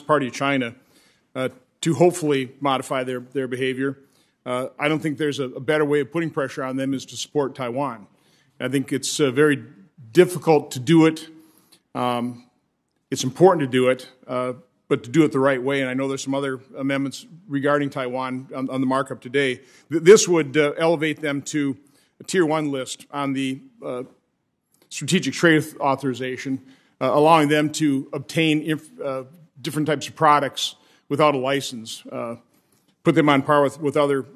Party of China to hopefully modify their behavior. I don't think there's a better way of putting pressure on them is to support Taiwan. I think it's very difficult to do it. it's important to do it, but to do it the right way. And I know there's some other amendments regarding Taiwan on the markup today. This would elevate them to a Tier 1 list on the strategic trade authorization, allowing them to obtain different types of products without a license, put them on par with other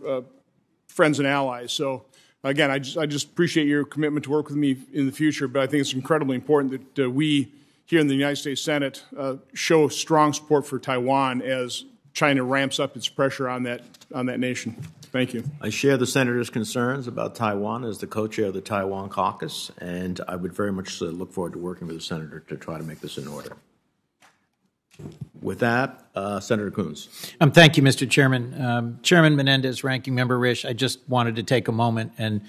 friends and allies. So, again, I just appreciate your commitment to work with me in the future, but I think it's incredibly important that we here in the United States Senate show strong support for Taiwan as China ramps up its pressure on that nation. Thank you. I share the Senator's concerns about Taiwan as the co-chair of the Taiwan caucus, and I would very much look forward to working with the Senator to try to make this in order. With that, Senator Coons. Thank you, Mr. Chairman. Chairman Menendez, Ranking Member Risch, I just wanted to take a moment and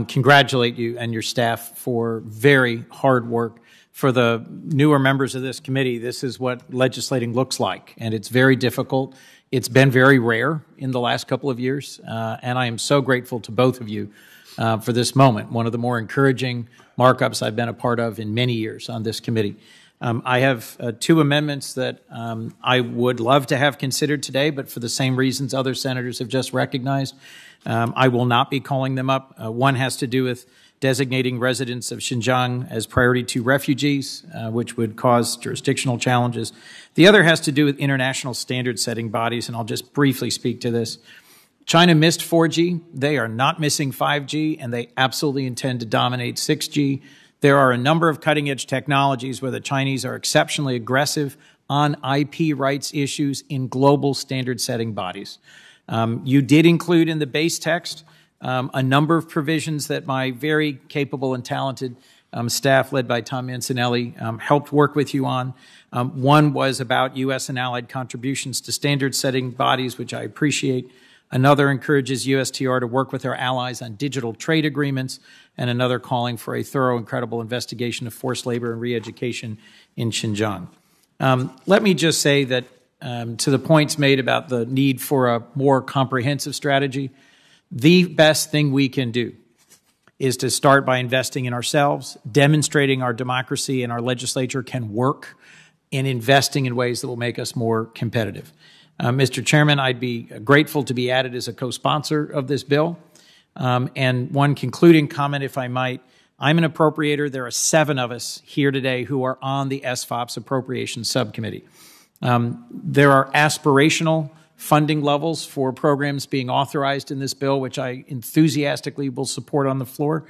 congratulate you and your staff for very hard work. For the newer members of this committee, this is what legislating looks like, and it's very difficult. It's been very rare in the last couple of years, and I am so grateful to both of you for this moment, one of the more encouraging markups I've been a part of in many years on this committee. I have two amendments that I would love to have considered today, but for the same reasons other senators have just recognized, I will not be calling them up. One has to do with designating residents of Xinjiang as priority 2 refugees, which would cause jurisdictional challenges. The other has to do with international standard-setting bodies, and I'll just briefly speak to this. China missed 4G. They are not missing 5G, and they absolutely intend to dominate 6G. There are a number of cutting-edge technologies where the Chinese are exceptionally aggressive on IP rights issues in global standard-setting bodies. You did include in the base text a number of provisions that my very capable and talented staff, led by Tom Mancinelli, helped work with you on. One was about U.S. and allied contributions to standard-setting bodies, which I appreciate. Another encourages USTR to work with our allies on digital trade agreements, and another calling for a thorough and credible investigation of forced labor and re-education in Xinjiang. Let me just say that to the points made about the need for a more comprehensive strategy, the best thing we can do is to start by investing in ourselves, demonstrating our democracy and our legislature can work, and investing in ways that will make us more competitive. Mr. Chairman, I'd be grateful to be added as a co-sponsor of this bill. And one concluding comment, if I might, I'm an appropriator. There are 7 of us here today who are on the SFOP's Appropriations Subcommittee. There are aspirational funding levels for programs being authorized in this bill, which I enthusiastically will support on the floor.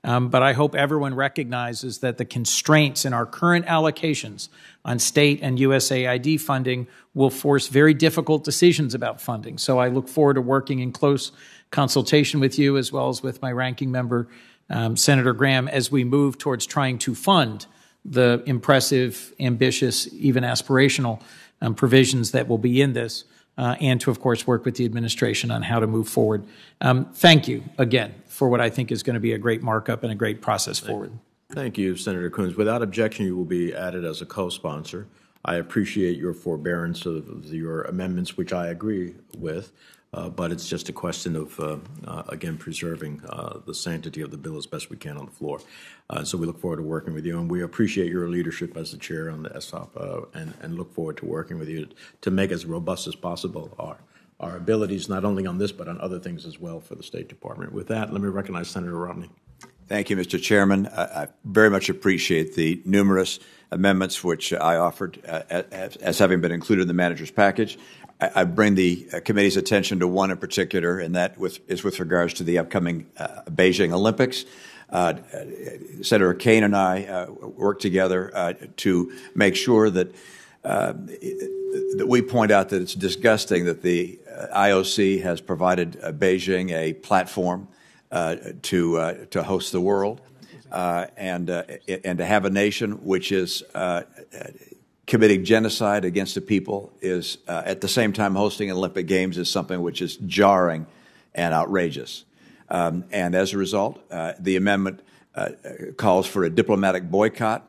But I hope everyone recognizes that the constraints in our current allocations on state and USAID funding will force very difficult decisions about funding. So I look forward to working in close consultation with you as well as with my ranking member, Senator Graham, as we move towards trying to fund the impressive, ambitious, even aspirational provisions that will be in this. And to, of course, work with the administration on how to move forward. Thank you again for what I think is going to be a great markup and a great process forward. Thank you, Senator Coons. Without objection, you will be added as a co-sponsor. I appreciate your forbearance of your amendments, which I agree with, but it's just a question of, again, preserving the sanctity of the bill as best we can on the floor. So we look forward to working with you, and we appreciate your leadership as the chair on the SOP, and look forward to working with you to make as robust as possible our abilities, not only on this, but on other things as well for the State Department. With that, let me recognize Senator Romney. Thank you, Mr. Chairman. I very much appreciate the numerous amendments which I offered as having been included in the manager's package. I bring the committee's attention to one in particular, and that is with regards to the upcoming Beijing Olympics. Senator Kaine and I work together to make sure that we point out that it's disgusting that the IOC has provided Beijing a platform to host the world, and to have a nation which is committing genocide against the people is at the same time hosting Olympic Games is something which is jarring and outrageous. And as a result, the amendment calls for a diplomatic boycott,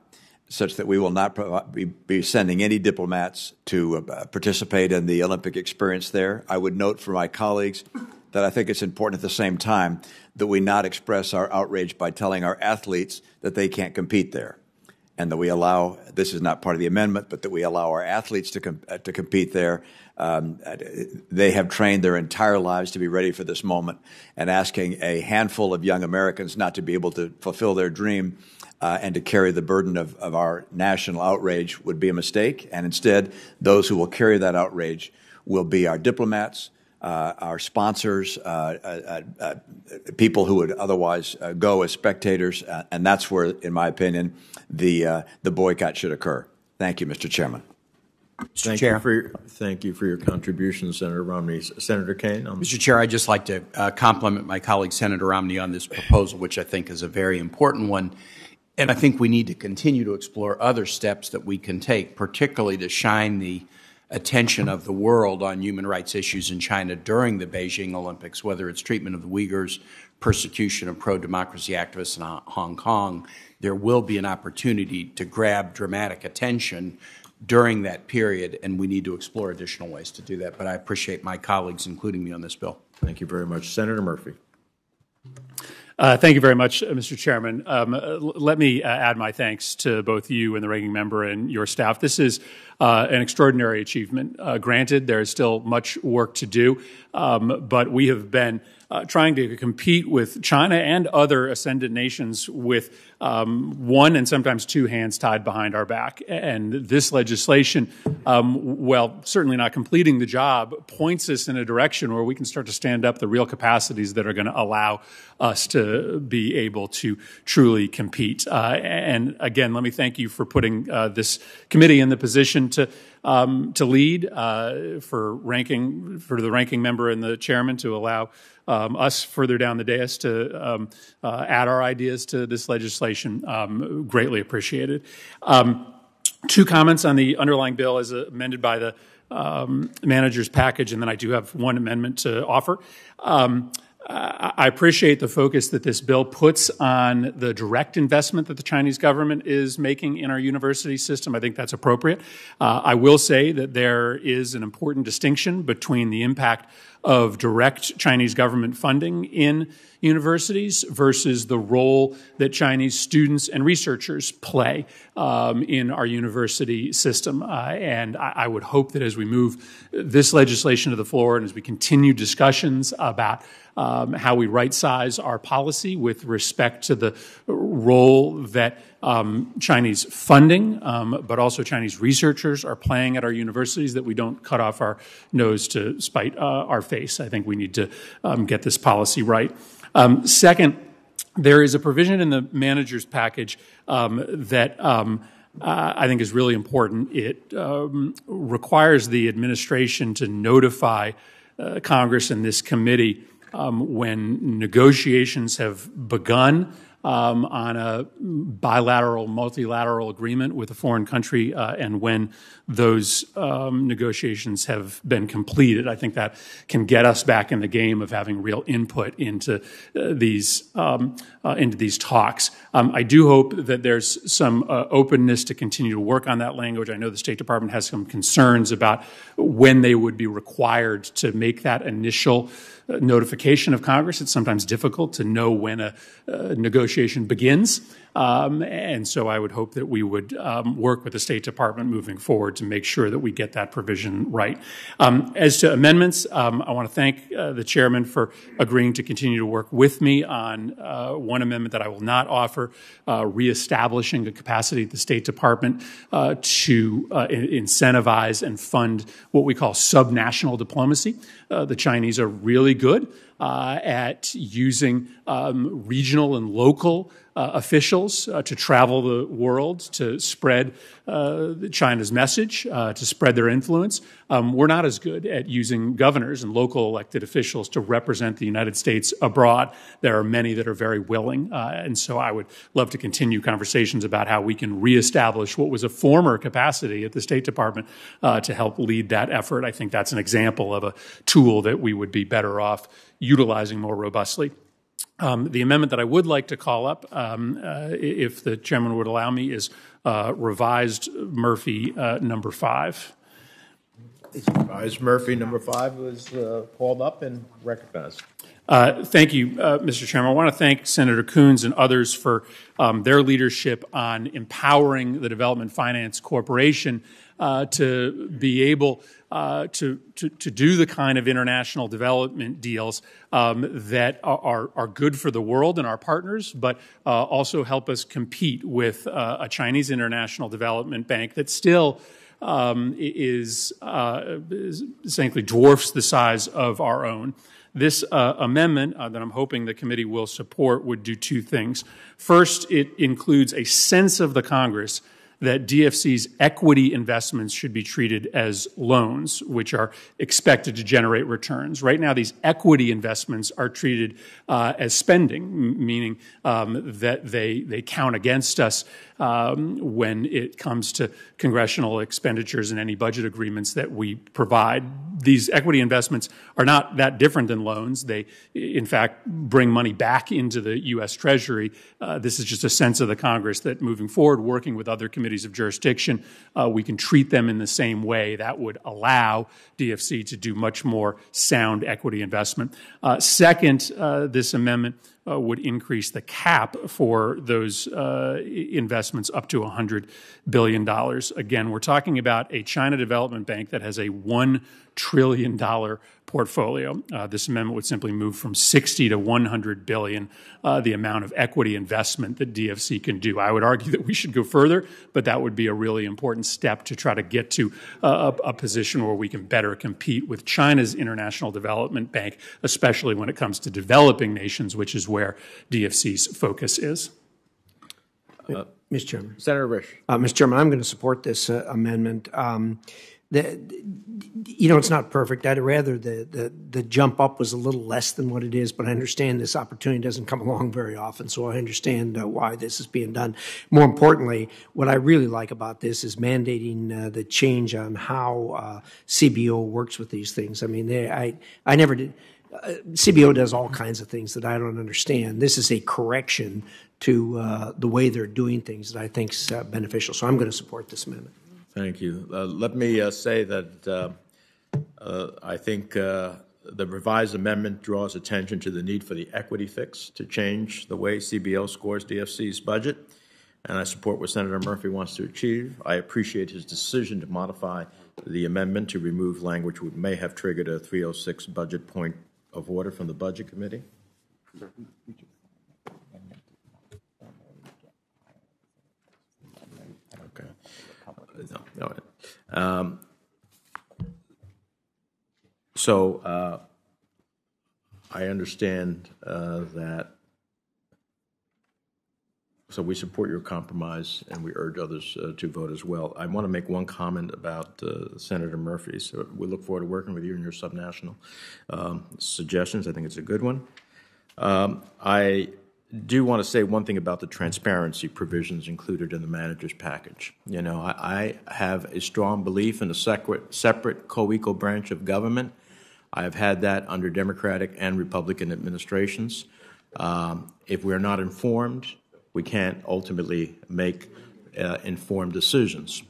such that we will not be sending any diplomats to participate in the Olympic experience there. I would note for my colleagues that I think it's important at the same time that we not express our outrage by telling our athletes that they can't compete there. and that we allow, this is not part of the amendment, but that we allow our athletes to compete there. They have trained their entire lives to be ready for this moment, and asking a handful of young Americans not to be able to fulfill their dream and to carry the burden of our national outrage would be a mistake. And instead, those who will carry that outrage will be our diplomats, our sponsors, people who would otherwise go as spectators, and that's where, in my opinion, the boycott should occur. Thank you, Mr. Chairman. Thank you for your contribution, Senator Romney. Senator Kaine? Mr. Chair, I'd just like to compliment my colleague, Senator Romney, on this proposal, which I think is a very important one. And I think we need to continue to explore other steps that we can take, particularly to shine the attention of the world on human rights issues in China during the Beijing Olympics, whether it's treatment of the Uyghurs, persecution of pro-democracy activists in Hong Kong. There will be an opportunity to grab dramatic attention during that period, and we need to explore additional ways to do that. But I appreciate my colleagues including me on this bill. Thank you very much. Senator Murphy. Thank you very much, Mr. Chairman. Let me add my thanks to both you and the ranking member and your staff. This is an extraordinary achievement. Granted, there is still much work to do, but we have been trying to compete with China and other ascendant nations with one and sometimes two hands tied behind our back. And this legislation, well, certainly not completing the job, points us in a direction where we can start to stand up the real capacities that are going to allow us to be able to truly compete. And again, let me thank you for putting this committee in the position to lead, for the ranking member and the chairman to allow us further down the dais to add our ideas to this legislation. Greatly appreciated. Two comments on the underlying bill as amended by the manager's package, and then I do have one amendment to offer. I appreciate the focus that this bill puts on the direct investment that the Chinese government is making in our university system. I think that's appropriate. I will say that there is an important distinction between the impact of direct Chinese government funding in universities versus the role that Chinese students and researchers play in our university system. And I would hope that as we move this legislation to the floor and as we continue discussions about how we right-size our policy with respect to the role that Chinese funding, but also Chinese researchers are playing at our universities, that we don't cut off our nose to spite our face. I think we need to get this policy right. Second, there is a provision in the manager's package that I think is really important. It requires the administration to notify Congress and this committee when negotiations have begun on a bilateral, multilateral agreement with a foreign country, and when those negotiations have been completed. I think that can get us back in the game of having real input into these talks. I do hope that there's some openness to continue to work on that language. I know the State Department has some concerns about when they would be required to make that initial notification of Congress. It's sometimes difficult to know when a negotiation begins. And so I would hope that we would work with the State Department moving forward to make sure that we get that provision right. As to amendments, I want to thank the chairman for agreeing to continue to work with me on one amendment that I will not offer, reestablishing a capacity at the State Department to incentivize and fund what we call subnational diplomacy. The Chinese are really good at using regional and local officials to travel the world to spread China's message, to spread their influence. We're not as good at using governors and local elected officials to represent the United States abroad. There are many that are very willing, and so I would love to continue conversations about how we can reestablish what was a former capacity at the State Department to help lead that effort. I think that's an example of a tool that we would be better off utilizing more robustly. The amendment that I would like to call up, if the chairman would allow me, is revised Murphy number 5. Supervisor Murphy, number 5, was called up and recognized. Thank you, Mr. Chairman. I want to thank Senator Coons and others for their leadership on empowering the Development Finance Corporation to be able to do the kind of international development deals that are good for the world and our partners, but also help us compete with a Chinese International Development Bank that still is essentially dwarfs the size of our own. This amendment that I'm hoping the committee will support would do 2 things. First, it includes a sense of the Congress that DFC's equity investments should be treated as loans, which are expected to generate returns. Right now, these equity investments are treated as spending, meaning that they count against us when it comes to congressional expenditures and any budget agreements that we provide. These equity investments are not that different than loans. They, in fact, bring money back into the U.S. Treasury. This is just a sense of the Congress that moving forward, working with other committees of jurisdiction, we can treat them in the same way. That would allow DFC to do much more sound equity investment. Second, this amendment would increase the cap for those investments up to $100 billion. Again, we're talking about a China Development Bank that has a $1 trillion portfolio. This amendment would simply move from 60 to 100 billion, the amount of equity investment that DFC can do. I would argue that we should go further, but that would be a really important step to try to get to a position where we can better compete with China's International Development Bank, especially when it comes to developing nations, which is where DFC's focus is. Mr. Chairman. Senator Risch. Mr. Chairman, I'm going to support this amendment. It's not perfect. I'd rather the jump up was a little less than what it is, but I understand this opportunity doesn't come along very often, so I understand why this is being done. More importantly, what I really like about this is mandating the change on how CBO works with these things. I mean, I never did. CBO does all kinds of things that I don't understand. This is a correction to the way they're doing things that I think is beneficial. So I'm going to support this amendment. Thank you. Let me say that I think the revised amendment draws attention to the need for the equity fix to change the way CBO scores DFC's budget, and I support what Senator Murphy wants to achieve. I appreciate his decision to modify the amendment to remove language which may have triggered a 306 budget point of order from the Budget Committee. Okay. So I understand that. So we support your compromise, and we urge others to vote as well. I want to make one comment about Senator Murphy. So we look forward to working with you and your subnational suggestions. I think it's a good one. I do want to say one thing about the transparency provisions included in the manager's package. You know, I have a strong belief in a separate co-equal branch of government. I have had that under Democratic and Republican administrations. If we're not informed, we can't ultimately make informed decisions.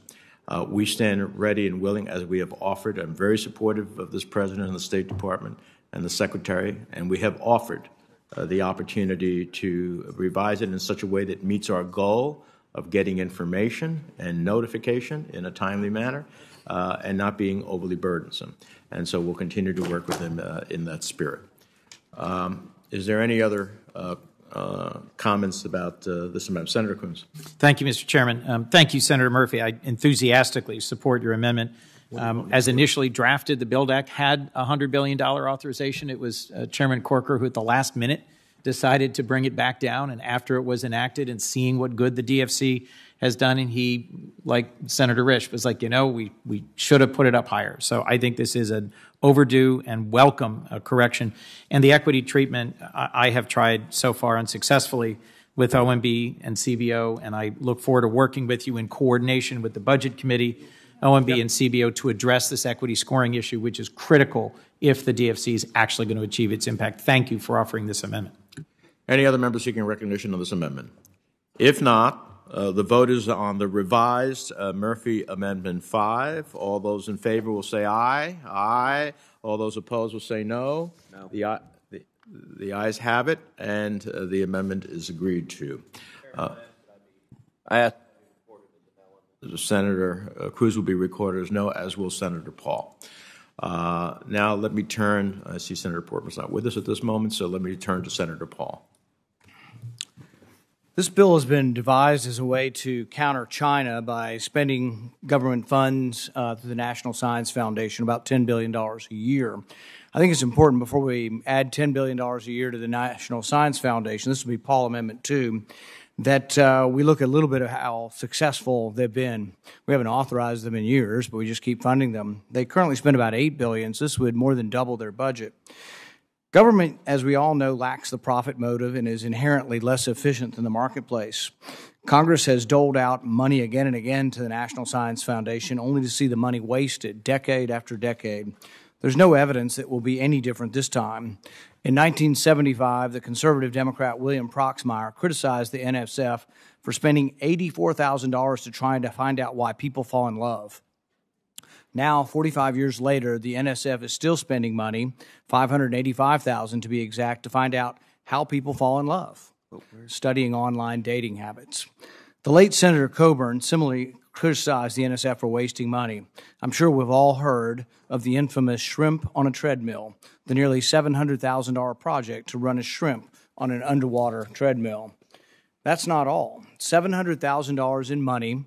We stand ready and willing, as we have offered. I'm very supportive of this President and the State Department and the Secretary, and we have offered the opportunity to revise it in such a way that meets our goal of getting information and notification in a timely manner and not being overly burdensome. And so we'll continue to work with them in that spirit. Is there any other comments about this amendment? Senator Coons. Thank you, Mr. Chairman. Thank you, Senator Murphy. I enthusiastically support your amendment. As initially drafted, the BUILD Act had a $100 billion authorization. It was Chairman Corker who at the last minute decided to bring it back down, and after it was enacted and seeing what good the DFC has done, and he, like Senator Risch, was like, you know, we should have put it up higher. So I think this is an overdue and welcome correction. And the equity treatment, I have tried so far unsuccessfully with OMB and CBO, and I look forward to working with you in coordination with the Budget Committee, OMB and CBO to address this equity scoring issue, which is critical if the DFC is actually going to achieve its impact. Thank you for offering this amendment. Any other members seeking recognition of this amendment? If not, The vote is on the revised Murphy Amendment 5. All those in favor will say aye. Aye. All those opposed will say no. No. The ayes have it, and the amendment is agreed to. Senator Cruz will be recorded as no, as will Senator Paul. Now let me turn, I see Senator Portman's not with us at this moment, so let me turn to Senator Paul. This bill has been devised as a way to counter China by spending government funds through the National Science Foundation, about $10 billion a year. I think it's important before we add $10 billion a year to the National Science Foundation, this will be Paul Amendment 2, that we look at a little bit of how successful they've been. We haven't authorized them in years, but we just keep funding them. They currently spend about $8 billion, so this would more than double their budget. Government, as we all know, lacks the profit motive and is inherently less efficient than the marketplace. Congress has doled out money again and again to the National Science Foundation only to see the money wasted decade after decade. There's no evidence that will be any different this time. In 1975, the conservative Democrat William Proxmire criticized the NSF for spending $84,000 to try to find out why people fall in love. Now, 45 years later, the NSF is still spending money, $585,000 to be exact, to find out how people fall in love, studying online dating habits. The late Senator Coburn similarly criticized the NSF for wasting money. I'm sure we've all heard of the infamous shrimp on a treadmill, the nearly $700,000 project to run a shrimp on an underwater treadmill. That's not all. $700,000 in money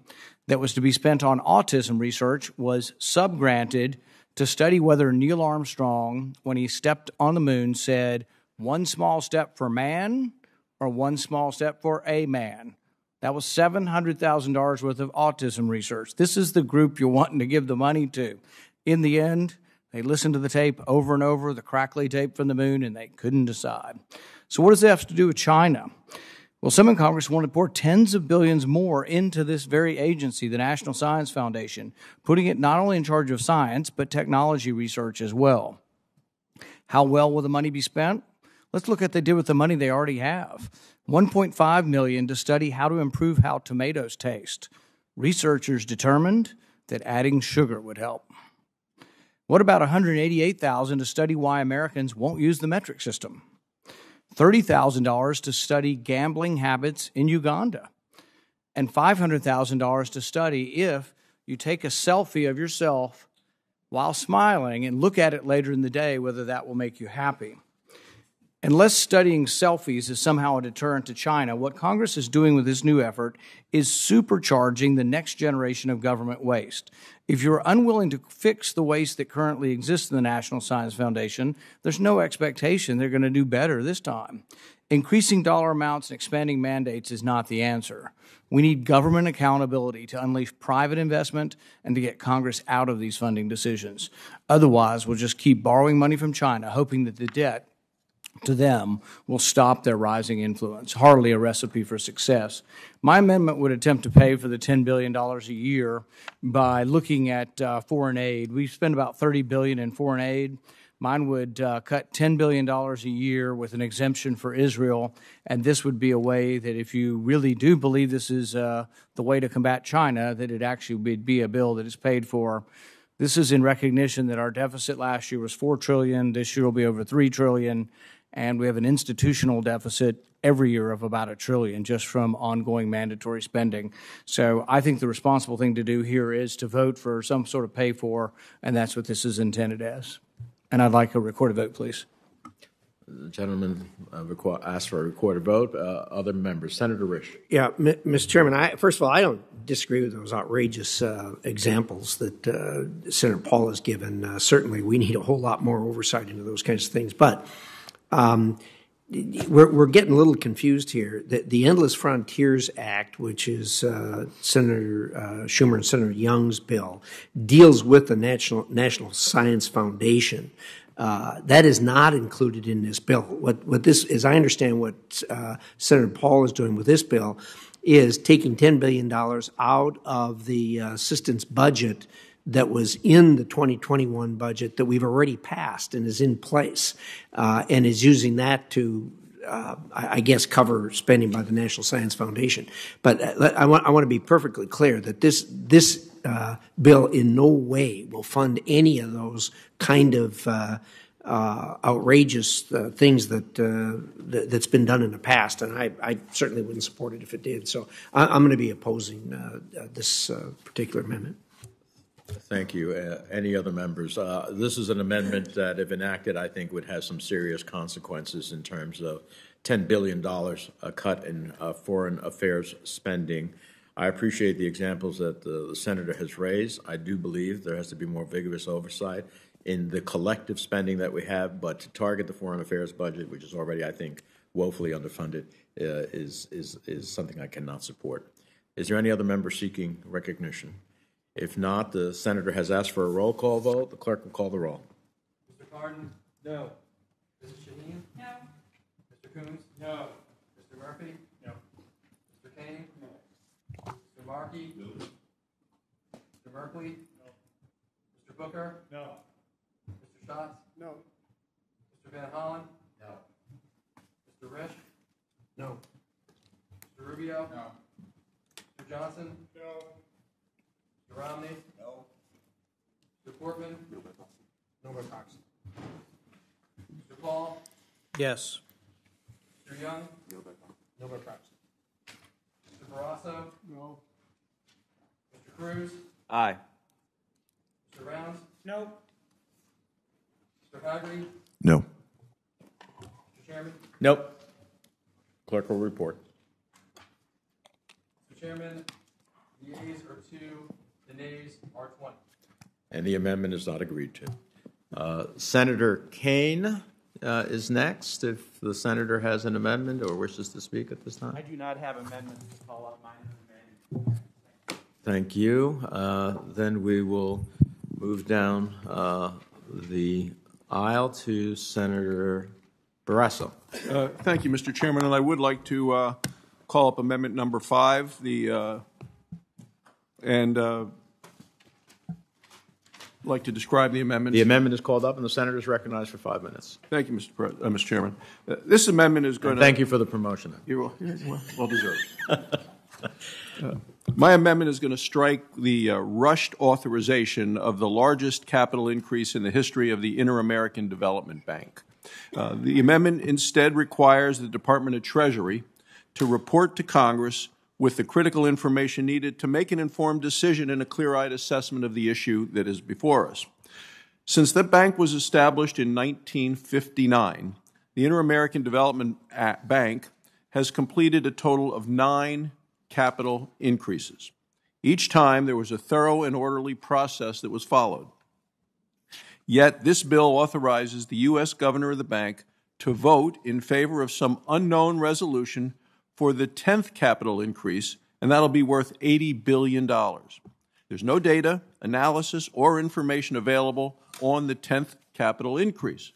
that was to be spent on autism research was subgranted to study whether Neil Armstrong, when he stepped on the moon, said, "One small step for man," or "one small step for a man." That was $700,000 worth of autism research. This is the group you're wanting to give the money to. In the end, they listened to the tape over and over, the crackly tape from the moon, and they couldn't decide. So what does that have to do with China? Well, some in Congress want to pour tens of billions more into this very agency, the National Science Foundation, putting it not only in charge of science, but technology research as well. How well will the money be spent? Let's look at what they did with the money they already have. $1.5 million to study how to improve how tomatoes taste. Researchers determined that adding sugar would help. What about $188,000 to study why Americans won't use the metric system? $30,000 to study gambling habits in Uganda, and $500,000 to study if you take a selfie of yourself while smiling and look at it later in the day, whether that will make you happy. Unless studying selfies is somehow a deterrent to China, what Congress is doing with this new effort is supercharging the next generation of government waste. If you're unwilling to fix the waste that currently exists in the National Science Foundation, there's no expectation they're going to do better this time. Increasing dollar amounts and expanding mandates is not the answer. We need government accountability to unleash private investment and to get Congress out of these funding decisions. Otherwise, we'll just keep borrowing money from China, hoping that the debt to them will stop their rising influence. Hardly a recipe for success. My amendment would attempt to pay for the $10 billion a year by looking at foreign aid. We spend about $30 billion in foreign aid. Mine would cut $10 billion a year with an exemption for Israel, and this would be a way that if you really do believe this is the way to combat China, that it actually would be a bill that is paid for. This is in recognition that our deficit last year was $4 trillion. This year will be over $3 trillion. And we have an institutional deficit every year of about $1 trillion just from ongoing mandatory spending. So I think the responsible thing to do here is to vote for some sort of pay for, and that's what this is intended as. And I'd like a recorded vote, please. The gentleman asked for a recorded vote. Other members. Senator Risch. Yeah, Mr. Chairman, first of all, I don't disagree with those outrageous examples that Senator Paul has given. Certainly, we need a whole lot more oversight into those kinds of things. But we're getting a little confused here. The Endless Frontiers Act, which is Senator Schumer and Senator Young's bill, deals with the National Science Foundation. That is not included in this bill. What this, as I understand what Senator Paul is doing with this bill, is taking $10 billion out of the assistance budget that was in the 2021 budget that we've already passed and is in place, and is using that to I guess, cover spending by the National Science Foundation. But I want to be perfectly clear that this bill in no way will fund any of those kind of outrageous things that's been done in the past, and I certainly wouldn't support it if it did. So I'm going to be opposing this particular amendment. Thank you. Any other members? This is an amendment that, if enacted, I think would have some serious consequences in terms of $10 billion a cut in foreign affairs spending. I appreciate the examples that the senator has raised. I do believe there has to be more vigorous oversight in the collective spending that we have, but to target the foreign affairs budget, which is already, I think, woefully underfunded, is something I cannot support. Is there any other member seeking recognition? If not, the senator has asked for a roll call vote. The clerk will call the roll. Mr. Cardin? No. Mrs. Shaheen? No. Mr. Coons? No. Mr. Murphy? No. Mr. Kane? No. Mr. Markey? No. Mr. Merkley? No. Mr. Booker? No. Mr. Schatz? No. Mr. Van Hollen? No. Mr. Risch? No. Mr. Rubio? No. Mr. Johnson? No. Mr. Romney? No. Mr. Portman? No more Cox. Mr. Paul? Yes. Mr. Young? No more Cox. Mr. Barrasso? No. Mr. Cruz? Aye. Mr. Rounds? No. Mr. Hagerty? No. Mr. Chairman? Nope. Clerk will report. Mr. Chairman, the yeas are 2, the nays are 20. And the amendment is not agreed to. Senator Kane is next, if the senator has an amendment or wishes to speak at this time. I do not have amendments to call up mine. Thank you. Then we will move down the aisle to Senator Barrasso. Thank you, Mr. Chairman, and I would like to call up amendment number 5, like to describe the amendment. The amendment is called up, and the senator is recognized for 5 minutes. Thank you, Mr. Chairman. This amendment is going to... Thank you for the promotion. You're well deserved. My amendment is going to strike the rushed authorization of the largest capital increase in the history of the Inter-American Development Bank. The amendment instead requires the Department of Treasury to report to Congress with the critical information needed to make an informed decision and a clear-eyed assessment of the issue that is before us. Since the bank was established in 1959, the Inter-American Development Bank has completed a total of 9 capital increases. Each time there was a thorough and orderly process that was followed. Yet this bill authorizes the U.S. governor of the bank to vote in favor of some unknown resolution for the 10th capital increase, and that'll be worth $80 billion. There's no data, analysis, or information available on the 10th capital increase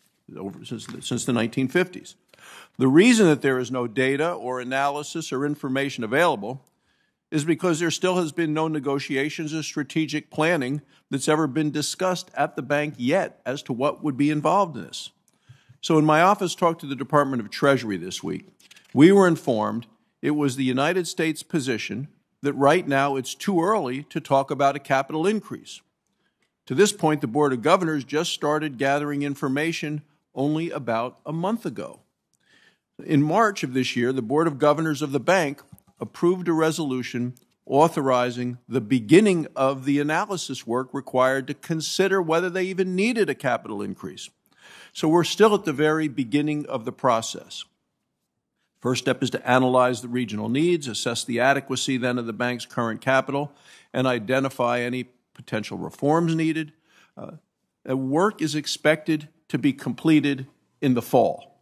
since the 1950s. The reason that there is no data or analysis or information available is because there still has been no negotiations or strategic planning that's ever been discussed at the bank yet as to what would be involved in this. So when my office talked to the Department of Treasury this week, we were informed it was the United States position that right now it's too early to talk about a capital increase. To this point, the Board of Governors just started gathering information only about a month ago. In March of this year, the Board of Governors of the bank approved a resolution authorizing the beginning of the analysis work required to consider whether they even needed a capital increase. So we're still at the very beginning of the process. First step is to analyze the regional needs, assess the adequacy then of the bank's current capital, and identify any potential reforms needed. The work is expected to be completed in the fall.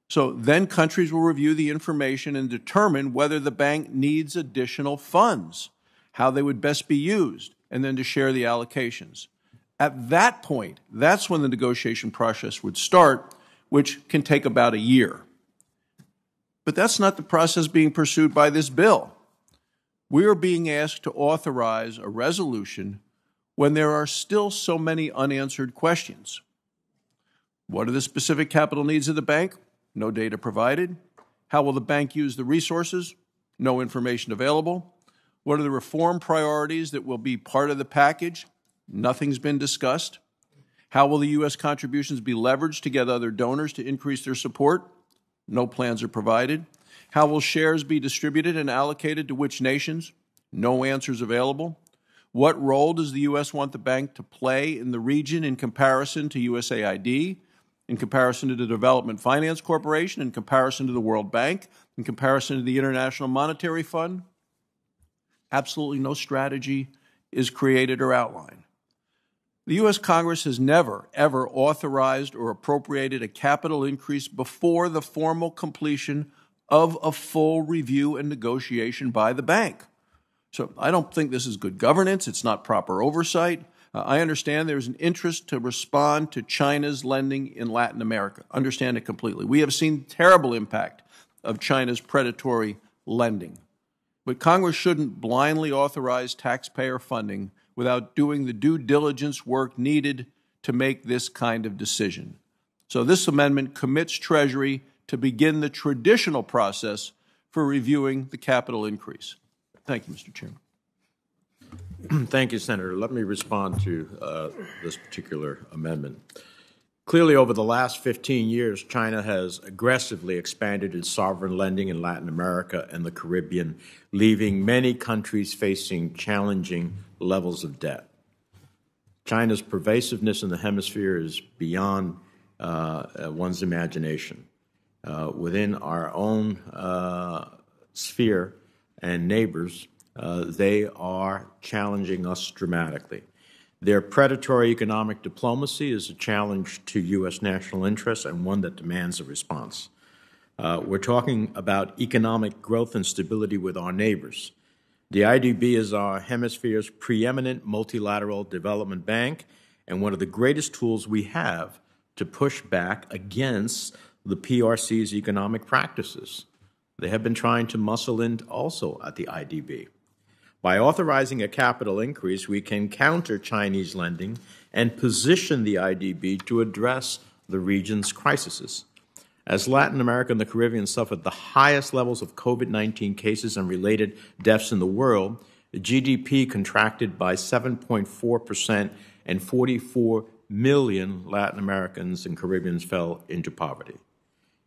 So then countries will review the information and determine whether the bank needs additional funds, how they would best be used, and then to share the allocations. At that point, that's when the negotiation process would start, which can take about a year. But that's not the process being pursued by this bill. We are being asked to authorize a resolution when there are still so many unanswered questions. What are the specific capital needs of the bank? No data provided. How will the bank use the resources? No information available. What are the reform priorities that will be part of the package? Nothing's been discussed. How will the U.S. contributions be leveraged to get other donors to increase their support? No plans are provided. How will shares be distributed and allocated to which nations? No answers available. What role does the U.S. want the bank to play in the region in comparison to USAID, in comparison to the Development Finance Corporation, in comparison to the World Bank, in comparison to the International Monetary Fund? Absolutely no strategy is created or outlined. The U.S. Congress has never, ever authorized or appropriated a capital increase before the formal completion of a full review and negotiation by the bank. So I don't think this is good governance. It's not proper oversight. I understand there's an interest to respond to China's lending in Latin America. Understand it completely. We have seen terrible impact of China's predatory lending. But Congress shouldn't blindly authorize taxpayer funding without doing the due diligence work needed to make this kind of decision. So this amendment commits Treasury to begin the traditional process for reviewing the capital increase. Thank you, Mr. Chairman. Thank you, Senator. Let me respond to this particular amendment. Clearly, over the last 15 years, China has aggressively expanded its sovereign lending in Latin America and the Caribbean, leaving many countries facing challenging levels of debt. China's pervasiveness in the hemisphere is beyond one's imagination. Within our own sphere and neighbors, they are challenging us dramatically. Their predatory economic diplomacy is a challenge to U.S. national interests and one that demands a response. We're talking about economic growth and stability with our neighbors. The IDB is our hemisphere's preeminent multilateral development bank and one of the greatest tools we have to push back against the PRC's economic practices. They have been trying to muscle in also at the IDB. By authorizing a capital increase, we can counter Chinese lending and position the IDB to address the region's crises. As Latin America and the Caribbean suffered the highest levels of COVID-19 cases and related deaths in the world, the GDP contracted by 7.4% and 44 million Latin Americans and Caribbeans fell into poverty.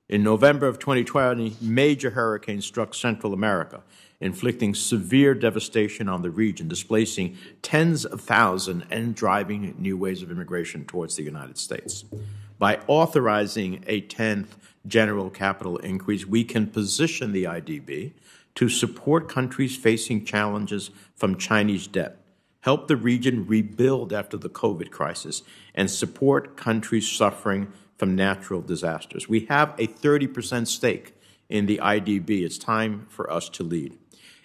In November of 2020, major hurricanes struck Central America, inflicting severe devastation on the region, displacing tens of thousands and driving new waves of immigration towards the United States. By authorizing a 10th general capital increase, we can position the IDB to support countries facing challenges from Chinese debt, help the region rebuild after the COVID crisis, and support countries suffering from natural disasters. We have a 30% stake in the IDB. It's time for us to lead.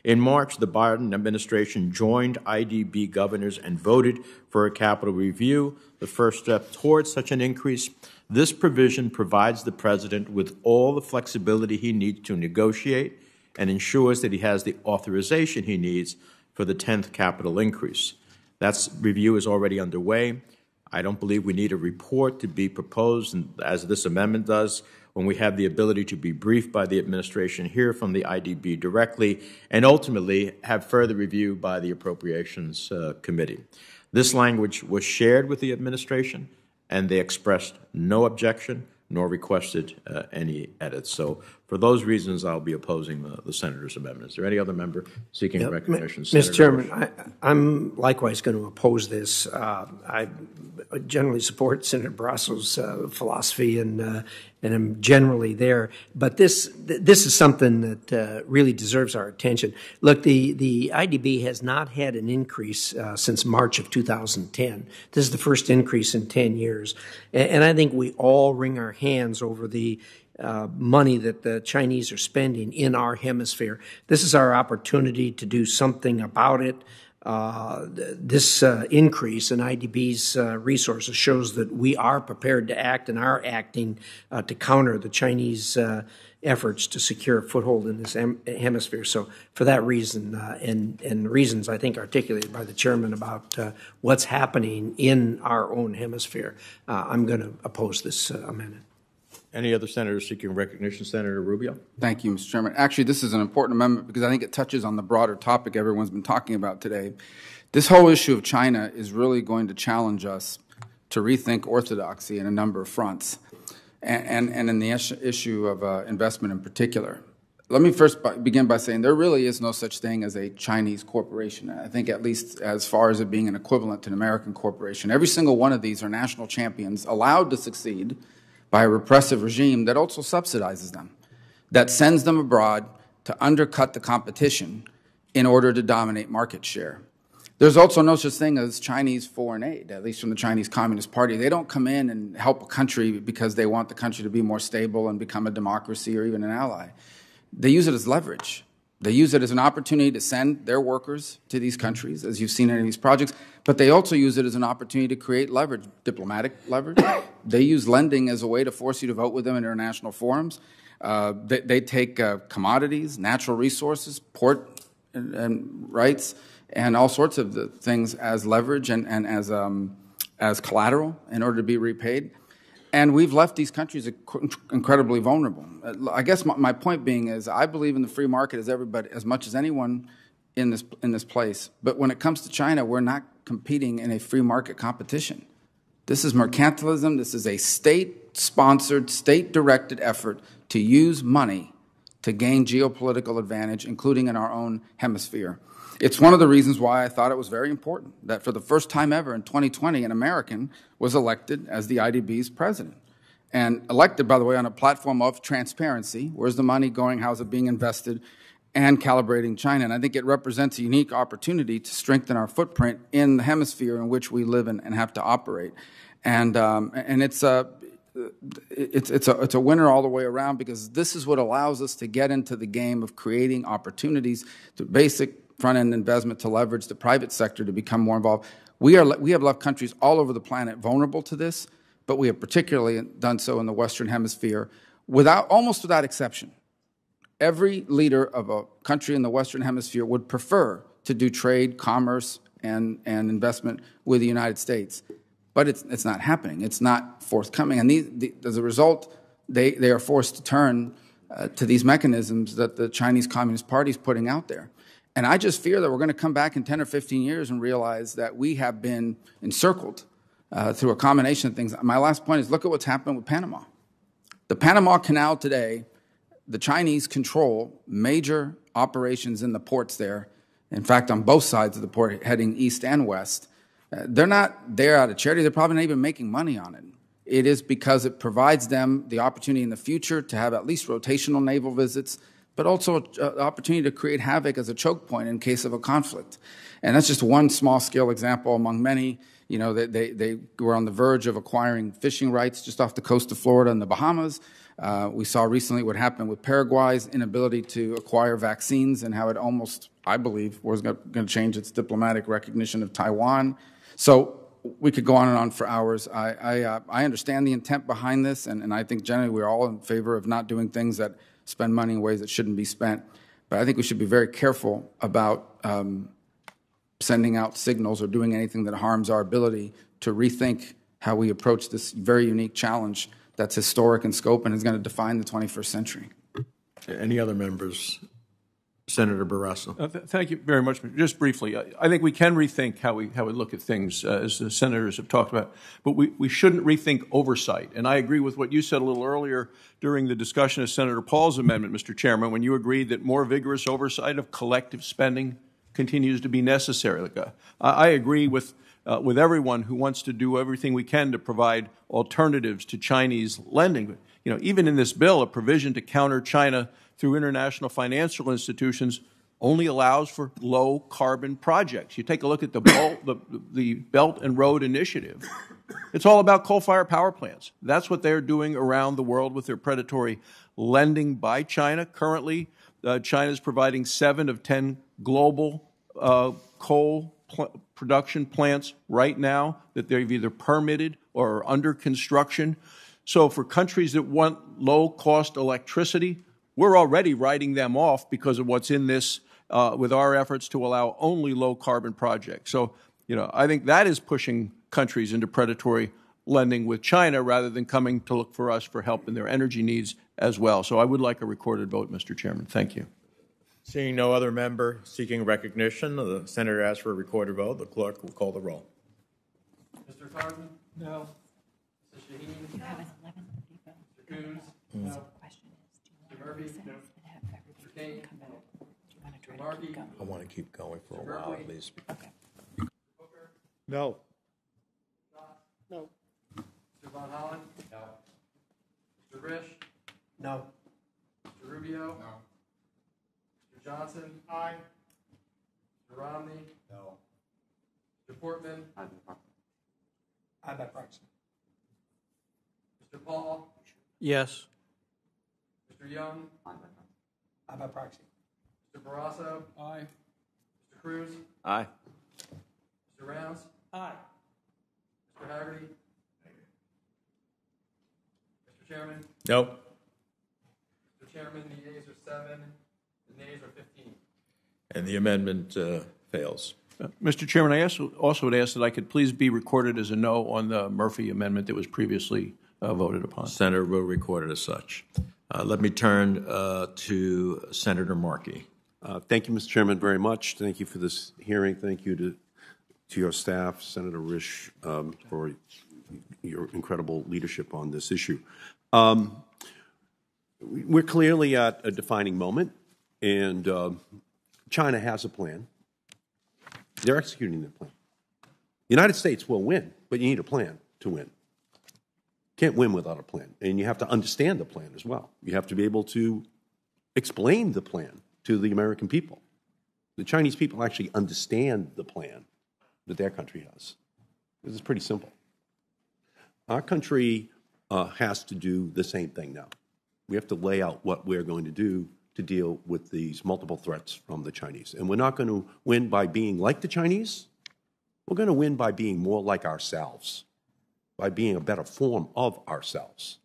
In March, the Biden administration joined IDB governors and voted for a capital review, the first step towards such an increase. This provision provides the president with all the flexibility he needs to negotiate and ensures that he has the authorization he needs for the 10th capital increase. That review is already underway. I don't believe we need a report to be proposed, as this amendment does, when we have the ability to be briefed by the administration, hear from the IDB directly, and ultimately have further review by the Appropriations Committee. This language was shared with the administration, and they expressed no objection nor requested any edits. So for those reasons, I'll be opposing the senator's amendment. Is there any other member seeking recognition? Mr. Chairman, I'm likewise going to oppose this. I generally support Senator Barrasso's philosophy, and I'm generally there. But this is something that really deserves our attention. Look, the IDB has not had an increase since March of 2010. This is the first increase in 10 years. And I think we all wring our hands over the money that the Chinese are spending in our hemisphere. This is our opportunity to do something about it. This increase in IDB's resources shows that we are prepared to act and are acting to counter the Chinese efforts to secure a foothold in this hemisphere. So for that reason, and reasons I think articulated by the chairman about what's happening in our own hemisphere, I'm going to oppose this amendment. Any other senators seeking recognition? Senator Rubio. Thank you, Mr. Chairman. Actually, this is an important amendment because I think it touches on the broader topic everyone's been talking about today. This whole issue of China is really going to challenge us to rethink orthodoxy in a number of fronts, and in the issue of investment in particular. Let me first begin by saying there really is no such thing as a Chinese corporation. I think at least as far as it being an equivalent to an American corporation. Every single one of these are national champions allowed to succeed by a repressive regime that also subsidizes them, that sends them abroad to undercut the competition in order to dominate market share. There's also no such thing as Chinese foreign aid, at least from the Chinese Communist Party. They don't come in and help a country because they want the country to be more stable and become a democracy or even an ally. They use it as leverage. They use it as an opportunity to send their workers to these countries, as you've seen in these projects, but they also use it as an opportunity to create leverage, diplomatic leverage. They use lending as a way to force you to vote with them in international forums. They take commodities, natural resources, port and rights, and all sorts of things as leverage and as collateral in order to be repaid. And we've left these countries incredibly vulnerable. I guess my point being is I believe in the free market as much as anyone in this place. But when it comes to China, we're not competing in a free market competition. This is mercantilism. This is a state-sponsored, state-directed effort to use money to gain geopolitical advantage, including in our own hemisphere. It's one of the reasons why I thought it was very important that for the first time ever in 2020, an American was elected as the IDB's president. And elected, by the way, on a platform of transparency. Where's the money going? How's it being invested? And calibrating China. And I think it represents a unique opportunity to strengthen our footprint in the hemisphere in which we live and have to operate. And it's a winner all the way around because this is what allows us to get into the game of creating opportunities to basic front-end investment to leverage the private sector to become more involved. We have left countries all over the planet vulnerable to this, but we have particularly done so in the Western Hemisphere almost without exception. Every leader of a country in the Western Hemisphere would prefer to do trade, commerce, and investment with the United States. But it's not happening. It's not forthcoming. And as a result, they are forced to turn to these mechanisms that the Chinese Communist Party is putting out there. And I just fear that we're going to come back in 10 or 15 years and realize that we have been encircled through a combination of things. My last point is look at what's happened with Panama. The Panama Canal today, the Chinese control major operations in the ports there. In fact, on both sides of the port, heading east and west. They're not there out of charity. They're probably not even making money on it. It is because it provides them the opportunity in the future to have at least rotational naval visits, but also an opportunity to create havoc as a choke point in case of a conflict. And that's just one small-scale example among many. You know, they were on the verge of acquiring fishing rights just off the coast of Florida and the Bahamas. We saw recently what happened with Paraguay's inability to acquire vaccines and how it almost, I believe, was going to change its diplomatic recognition of Taiwan. So we could go on and on for hours. I understand the intent behind this, and I think generally we're all in favor of not doing things that spend money in ways that shouldn't be spent. But I think we should be very careful about sending out signals or doing anything that harms our ability to rethink how we approach this very unique challenge that's historic in scope and is going to define the 21st century. Any other members? Senator Barrasso. Thank you very much. Just briefly, I think we can rethink how we look at things, as the senators have talked about, but we shouldn't rethink oversight. And I agree with what you said a little earlier during the discussion of Senator Paul's amendment, Mr. Chairman, when you agreed that more vigorous oversight of collective spending continues to be necessary. I agree with everyone who wants to do everything we can to provide alternatives to Chinese lending. But, you know, even in this bill, a provision to counter China through international financial institutions only allows for low-carbon projects. You take a look at the Belt and Road Initiative. It's all about coal-fired power plants. That's what they're doing around the world with their predatory lending by China. Currently, China is providing 7 of 10 global coal production plants right now that they've either permitted or are under construction. So for countries that want low-cost electricity, we're already writing them off because of what's in this with our efforts to allow only low-carbon projects. So, you know, I think that is pushing countries into predatory lending with China rather than coming to look for us for help in their energy needs as well. So I would like a recorded vote, Mr. Chairman. Thank you. Seeing no other member seeking recognition, the senator asks for a recorded vote. The clerk will call the roll. Mr. Cardin? No. Mrs. Shaheen? No. Mr. Coons? No. Mr. Murphy? No. Mr. Kane? Mr. Markey? I want to keep going for a while at least. Okay. No. No. Mr. Von Hollen? No. Mr. Risch? No. Mr. Rubio? No. Mr. Johnson? Aye. Mr. Romney? No. Mr. Portman? Aye by proxy. Mr. Paul? Yes. Mr. Young? Aye by proxy. Mr. Barrasso? Aye. Mr. Cruz? Aye. Mr. Rounds? Aye. Mr. Haggerty? Mr. Chairman? No. Mr. Chairman, the yeas are 7, the nays are 15. And the amendment fails. Mr. Chairman, I also would ask that I could please be recorded as a no on the Murphy amendment that was previously voted upon. Senator will record it as such. Let me turn to Senator Markey. Thank you, Mr. Chairman, very much. Thank you for this hearing. Thank you to your staff, Senator Risch, for your incredible leadership on this issue. We're clearly at a defining moment, and China has a plan. They're executing their plan. The United States will win, but you need a plan to win. Can't win without a plan, and you have to understand the plan as well. You have to be able to explain the plan to the American people. The Chinese people actually understand the plan that their country has. This is pretty simple. Our country has to do the same thing now. We have to lay out what we're going to do to deal with these multiple threats from the Chinese. And we're not going to win by being like the Chinese. We're going to win by being more like ourselves, by being a better form of ourselves.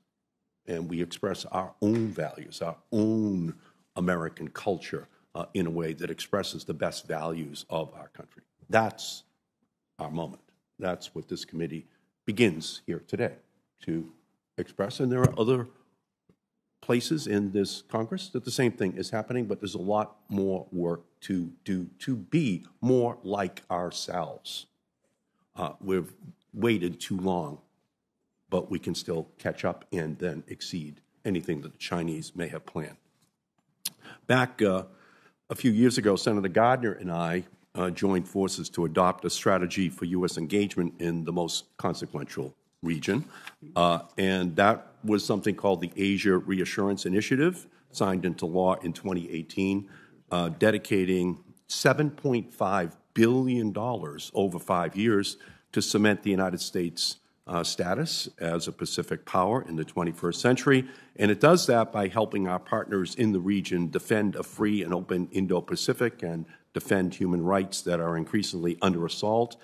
And we express our own values, our own American culture in a way that expresses the best values of our country. That's our moment. That's what this committee begins here today to express. And there are other places in this Congress that the same thing is happening, but there's a lot more work to do to be more like ourselves. We've waited too long, but we can still catch up and then exceed anything that the Chinese may have planned. Back a few years ago, Senator Gardner and I joined forces to adopt a strategy for U.S. engagement in the most consequential region, and that was something called the Asia Reassurance Initiative, signed into law in 2018, dedicating $7.5 billion over 5 years to cement the United States status as a Pacific power in the 21st century. And it does that by helping our partners in the region defend a free and open Indo-Pacific and defend human rights that are increasingly under assault.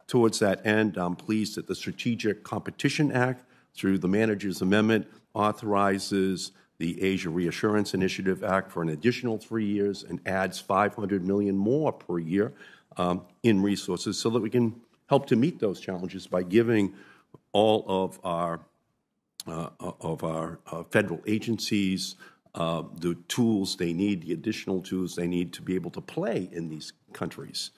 Towards that end, I'm pleased that the Strategic Competition Act, through the Manager's Amendment, authorizes the Asia Reassurance Initiative Act for an additional 3 years and adds $500 million more per year in resources so that we can help to meet those challenges by giving all of our federal agencies the tools they need, the additional tools they need to be able to play in these countries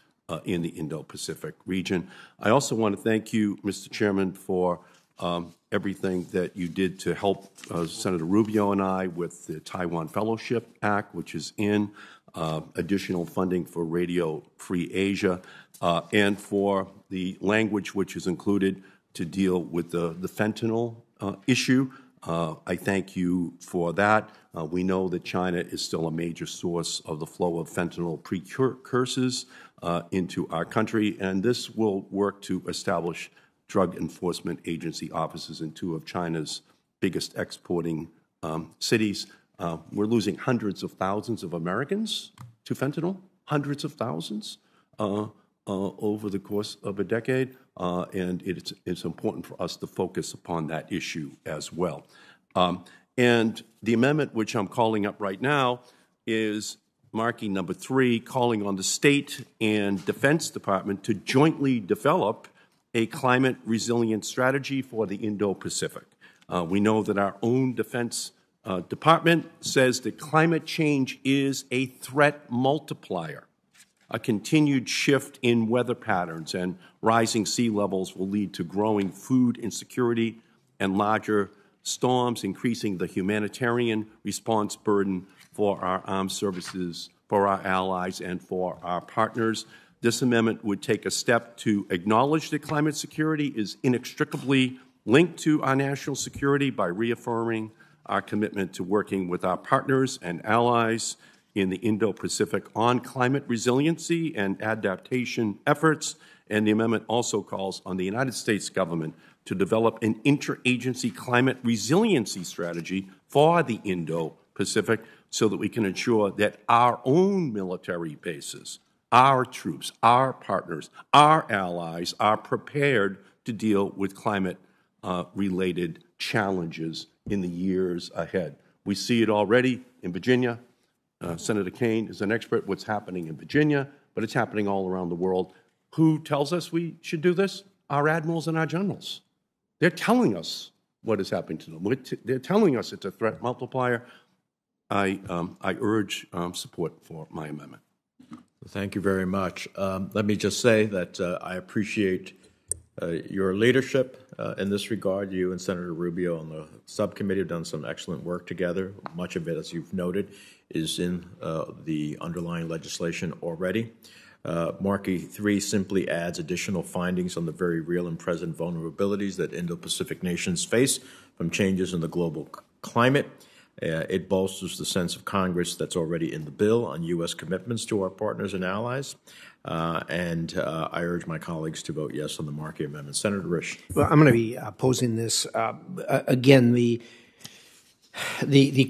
in the Indo-Pacific region. I also want to thank you, Mr. Chairman, for everything that you did to help Senator Rubio and I with the Taiwan Fellowship Act, which is in additional funding for Radio Free Asia, and for the language which is included to deal with the fentanyl issue. I thank you for that. We know that China is still a major source of the flow of fentanyl precursors into our country, and this will work to establish Drug Enforcement Agency offices in two of China's biggest exporting cities. We're losing hundreds of thousands of Americans to fentanyl, hundreds of thousands over the course of a decade, and it's important for us to focus upon that issue as well. And the amendment which I'm calling up right now is marking number 3, calling on the State and Defense Department to jointly develop a climate resilient strategy for the Indo-Pacific. We know that our own Defense Department says that climate change is a threat multiplier. A continued shift in weather patterns and rising sea levels will lead to growing food insecurity and larger storms, increasing the humanitarian response burden for our armed services, for our allies, and for our partners. This amendment would take a step to acknowledge that climate security is inextricably linked to our national security by reaffirming our commitment to working with our partners and allies in the Indo-Pacific on climate resiliency and adaptation efforts. And the amendment also calls on the United States government to develop an interagency climate resiliency strategy for the Indo-Pacific so that we can ensure that our own military bases, our troops, our partners, our allies are prepared to deal with climate-related challenges in the years ahead. We see it already in Virginia. Senator Kaine is an expert what's happening in Virginia, but it's happening all around the world. Who tells us we should do this? Our admirals and our generals. They're telling us what is happening to them. They're telling us it's a threat multiplier. I urge support for my amendment. Thank you very much. Let me just say that I appreciate your leadership in this regard. You and Senator Rubio on the subcommittee have done some excellent work together. Much of it, as you've noted, is in the underlying legislation already. Markey 3 simply adds additional findings on the very real and present vulnerabilities that Indo-Pacific nations face from changes in the global climate. It bolsters the sense of Congress that's already in the bill on U.S. commitments to our partners and allies. And I urge my colleagues to vote yes on the Markey Amendment. Senator Risch. Well, I'm going to be opposing this. Again, the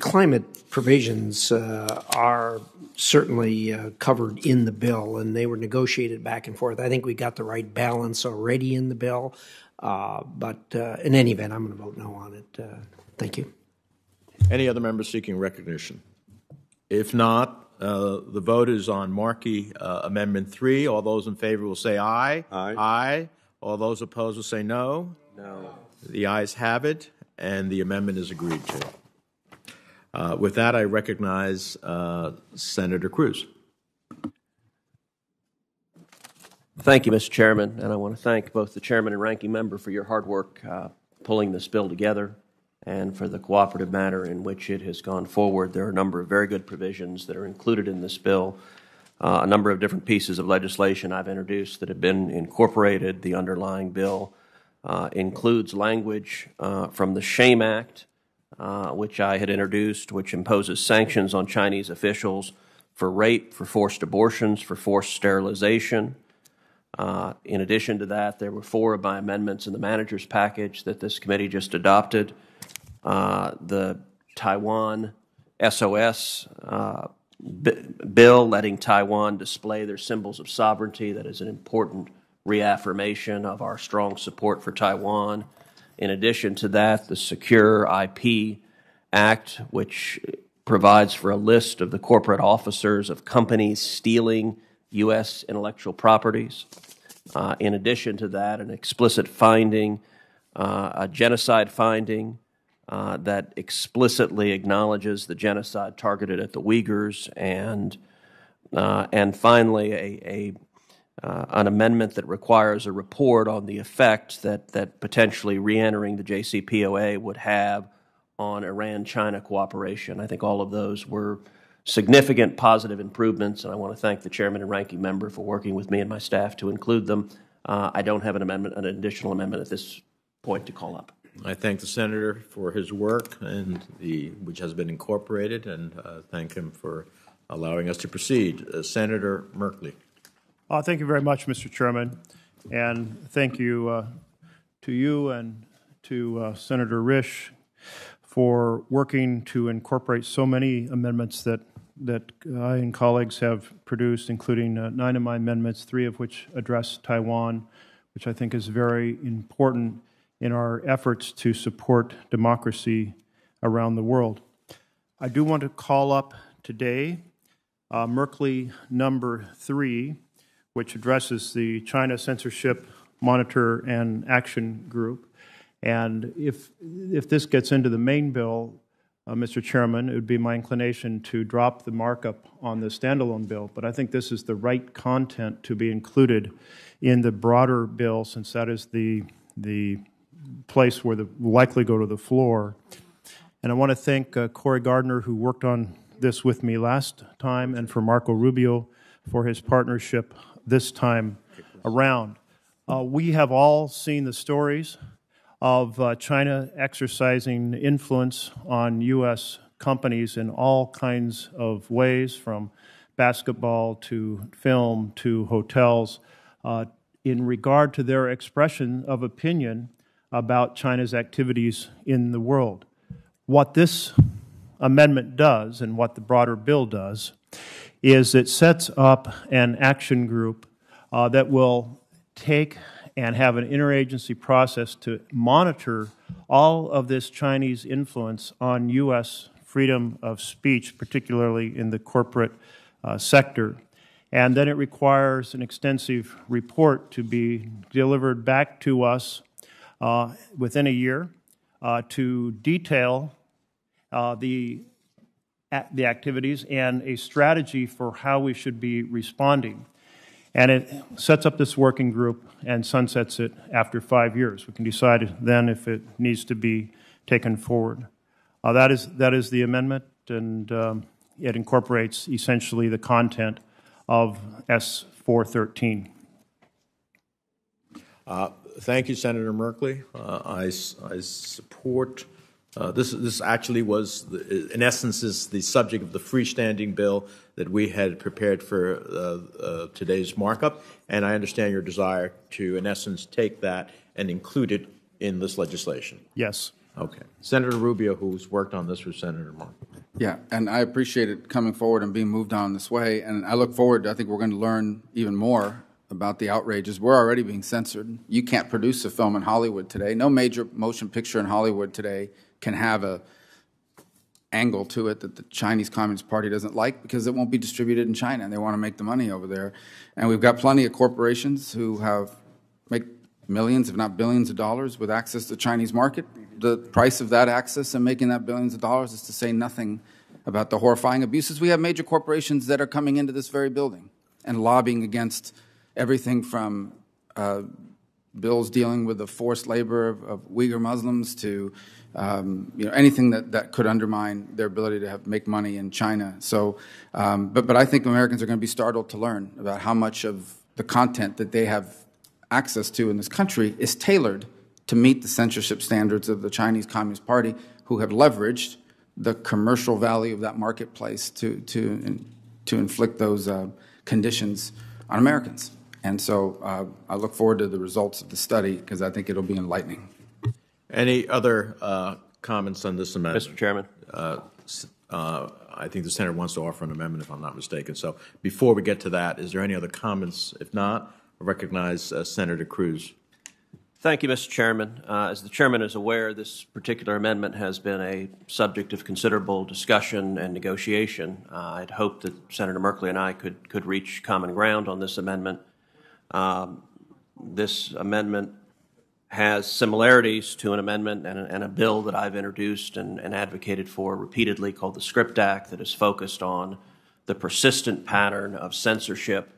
climate provisions are certainly covered in the bill, and they were negotiated back and forth. I think we got the right balance already in the bill. But in any event, I'm going to vote no on it. Thank you. Any other members seeking recognition? If not, the vote is on Markey Amendment 3. All those in favor will say aye. Aye. Aye. All those opposed will say no. No. The ayes have it, and the amendment is agreed to. With that, I recognize Senator Cruz. Thank you, Mr. Chairman, and I want to thank both the chairman and ranking member for your hard work pulling this bill together and for the cooperative manner in which it has gone forward. There are a number of very good provisions that are included in this bill. A number of different pieces of legislation I've introduced that have been incorporated. The underlying bill includes language from the SHAME Act, which I had introduced, which imposes sanctions on Chinese officials for rape, for forced abortions, for forced sterilization. In addition to that, there were 4 of my amendments in the manager's package that this committee just adopted. The Taiwan SOS bill, letting Taiwan display their symbols of sovereignty. That is an important reaffirmation of our strong support for Taiwan. In addition to that, the Secure IP Act, which provides for a list of the corporate officers of companies stealing U.S. intellectual properties. In addition to that, an explicit finding, a genocide finding, that explicitly acknowledges the genocide targeted at the Uyghurs, and finally an amendment that requires a report on the effect that potentially re-entering the JCPOA would have on Iran-China cooperation. I think all of those were significant positive improvements, and I want to thank the chairman and ranking member for working with me and my staff to include them. I don't have an additional amendment at this point to call up. I thank the senator for his work and which has been incorporated, and thank him for allowing us to proceed. Senator Merkley. Thank you very much, Mr. Chairman, and thank you to you and to Senator Risch for working to incorporate so many amendments that I and colleagues have produced, including 9 of my amendments, 3 of which address Taiwan, which I think is very important in our efforts to support democracy around the world. I do want to call up today Merkley number 3, which addresses the China censorship Monitor and Action Group. And if this gets into the main bill, Mr. Chairman, it would be my inclination to drop the markup on the standalone bill. But I think this is the right content to be included in the broader bill, since that is the place where will likely go to the floor. And I want to thank Cory Gardner, who worked on this with me last time, and for Marco Rubio for his partnership this time around. We have all seen the stories of China exercising influence on U.S. companies in all kinds of ways, from basketball to film to hotels, in regard to their expression of opinion about China's activities in the world. What this amendment does, and what the broader bill does, is it sets up an action group that will take and have an interagency process to monitor all of this Chinese influence on U.S. freedom of speech, particularly in the corporate sector. And then it requires an extensive report to be delivered back to us within a year to detail the activities and a strategy for how we should be responding. And it sets up this working group and sunsets it after 5 years. We can decide then if it needs to be taken forward. That is the amendment, and it incorporates essentially the content of S 413. Thank you, Senator Merkley. I support. This actually was, in essence, is the subject of the freestanding bill that we had prepared for today's markup, and I understand your desire to, in essence, take that and include it in this legislation. Yes. Okay. Senator Rubio, who's worked on this with Senator Merkley. Yeah, and I appreciate it coming forward and being moved on this way, and I look forward I think we're going to learn even more about the outrages. We're already being censored. You can't produce a film in Hollywood today. No major motion picture in Hollywood today can have a angle to it that the Chinese Communist Party doesn't like, because it won't be distributed in China, and they want to make the money over there. And we've got plenty of corporations who make millions, if not billions of dollars with access to the Chinese market. The price of that access and making that billions of dollars is to say nothing about the horrifying abuses. We have major corporations that are coming into this very building and lobbying against everything from bills dealing with the forced labor of Uyghur Muslims to anything that could undermine their ability to make money in China. So, but I think Americans are going to be startled to learn about how much of the content that they have access to in this country is tailored to meet the censorship standards of the Chinese Communist Party, who have leveraged the commercial value of that marketplace to inflict those conditions on Americans. And so I look forward to the results of the study, because I think it'll be enlightening. Any other comments on this amendment? Mr. Chairman. I think the Senator wants to offer an amendment, if I'm not mistaken. So before we get to that, is there any other comments? If not, I recognize Senator Cruz. Thank you, Mr. Chairman. As the Chairman is aware, this particular amendment has been a subject of considerable discussion and negotiation. I'd hoped that Senator Merkley and I could reach common ground on this amendment. This amendment has similarities to an amendment and a bill that I've introduced and advocated for repeatedly, called the Script Act, that is focused on the persistent pattern of censorship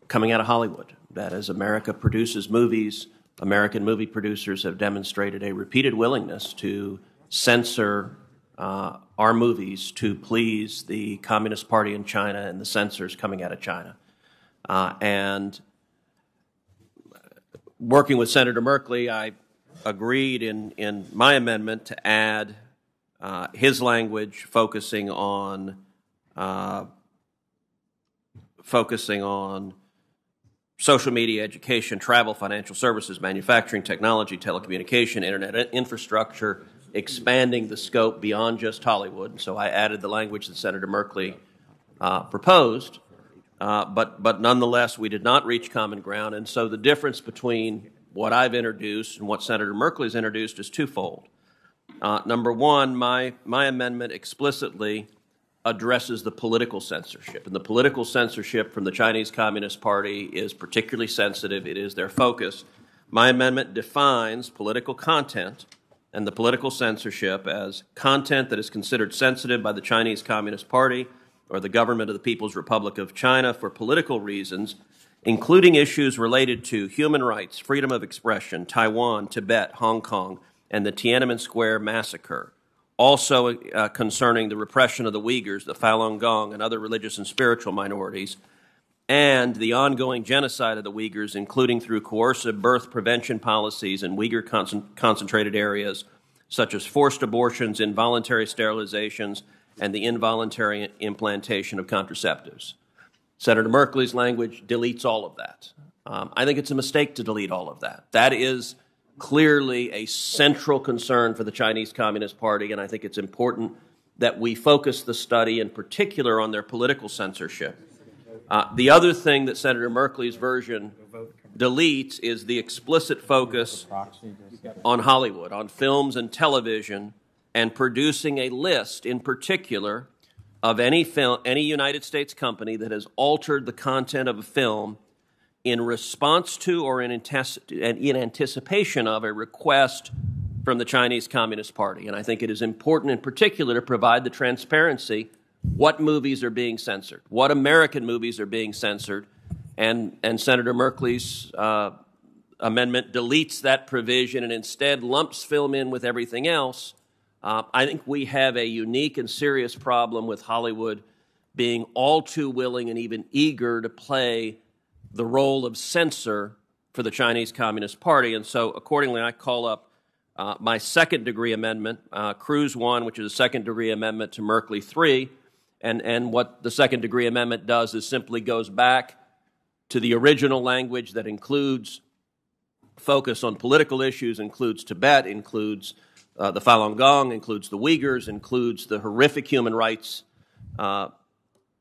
coming out of Hollywood. That as America produces movies, American movie producers have demonstrated a repeated willingness to censor our movies to please the Communist Party in China and the censors coming out of China. And working with Senator Merkley, I agreed in my amendment to add his language focusing on social media, education, travel, financial services, manufacturing, technology, telecommunication, internet infrastructure, expanding the scope beyond just Hollywood. So I added the language that Senator Merkley proposed, but nonetheless, we did not reach common ground. And so the difference between what I've introduced and what Senator Merkley's introduced is twofold. Number one, my amendment explicitly addresses the political censorship. And the political censorship from the Chinese Communist Party is particularly sensitive. It is their focus. My amendment defines political content and the political censorship as content that is considered sensitive by the Chinese Communist Party or the government of the People's Republic of China for political reasons, including issues related to human rights, freedom of expression, Taiwan, Tibet, Hong Kong, and the Tiananmen Square massacre. Also concerning the repression of the Uyghurs, the Falun Gong, and other religious and spiritual minorities, and the ongoing genocide of the Uyghurs, including through coercive birth prevention policies in Uyghur concentrated areas, such as forced abortions, involuntary sterilizations, and the involuntary implantation of contraceptives. Senator Merkley's language deletes all of that. I think it's a mistake to delete all of that. That is clearly a central concern for the Chinese Communist Party, and I think it's important that we focus the study in particular on their political censorship. The other thing that Senator Merkley's version deletes is the explicit focus on Hollywood, on films and television, and producing a list in particular of any United States company that has altered the content of a film in response to or in anticipation of a request from the Chinese Communist Party. And I think it is important in particular to provide the transparency what movies are being censored, what American movies are being censored, and Senator Merkley's amendment deletes that provision and instead lumps film in with everything else. I think we have a unique and serious problem with Hollywood being all too willing and even eager to play the role of censor for the Chinese Communist Party. And so accordingly, I call up my second-degree amendment, Cruz 1, which is a second-degree amendment to Merkley 3. And what the second-degree amendment does is simply goes back to the original language that includes focus on political issues, includes Tibet, includes the Falun Gong, includes the Uyghurs, includes the horrific human rights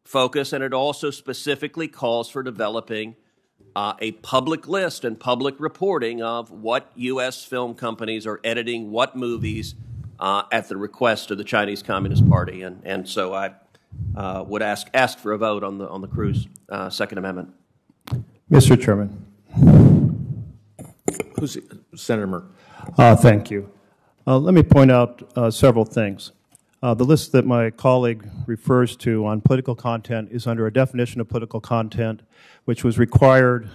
focus, and it also specifically calls for developing a public list and public reporting of what U.S. film companies are editing what movies at the request of the Chinese Communist Party. And so I would ask for a vote on the Cruz Second Amendment. Mr. Chairman. Senator Merkley. Thank you. Let me point out several things. The list that my colleague refers to on political content is under a definition of political content, which was required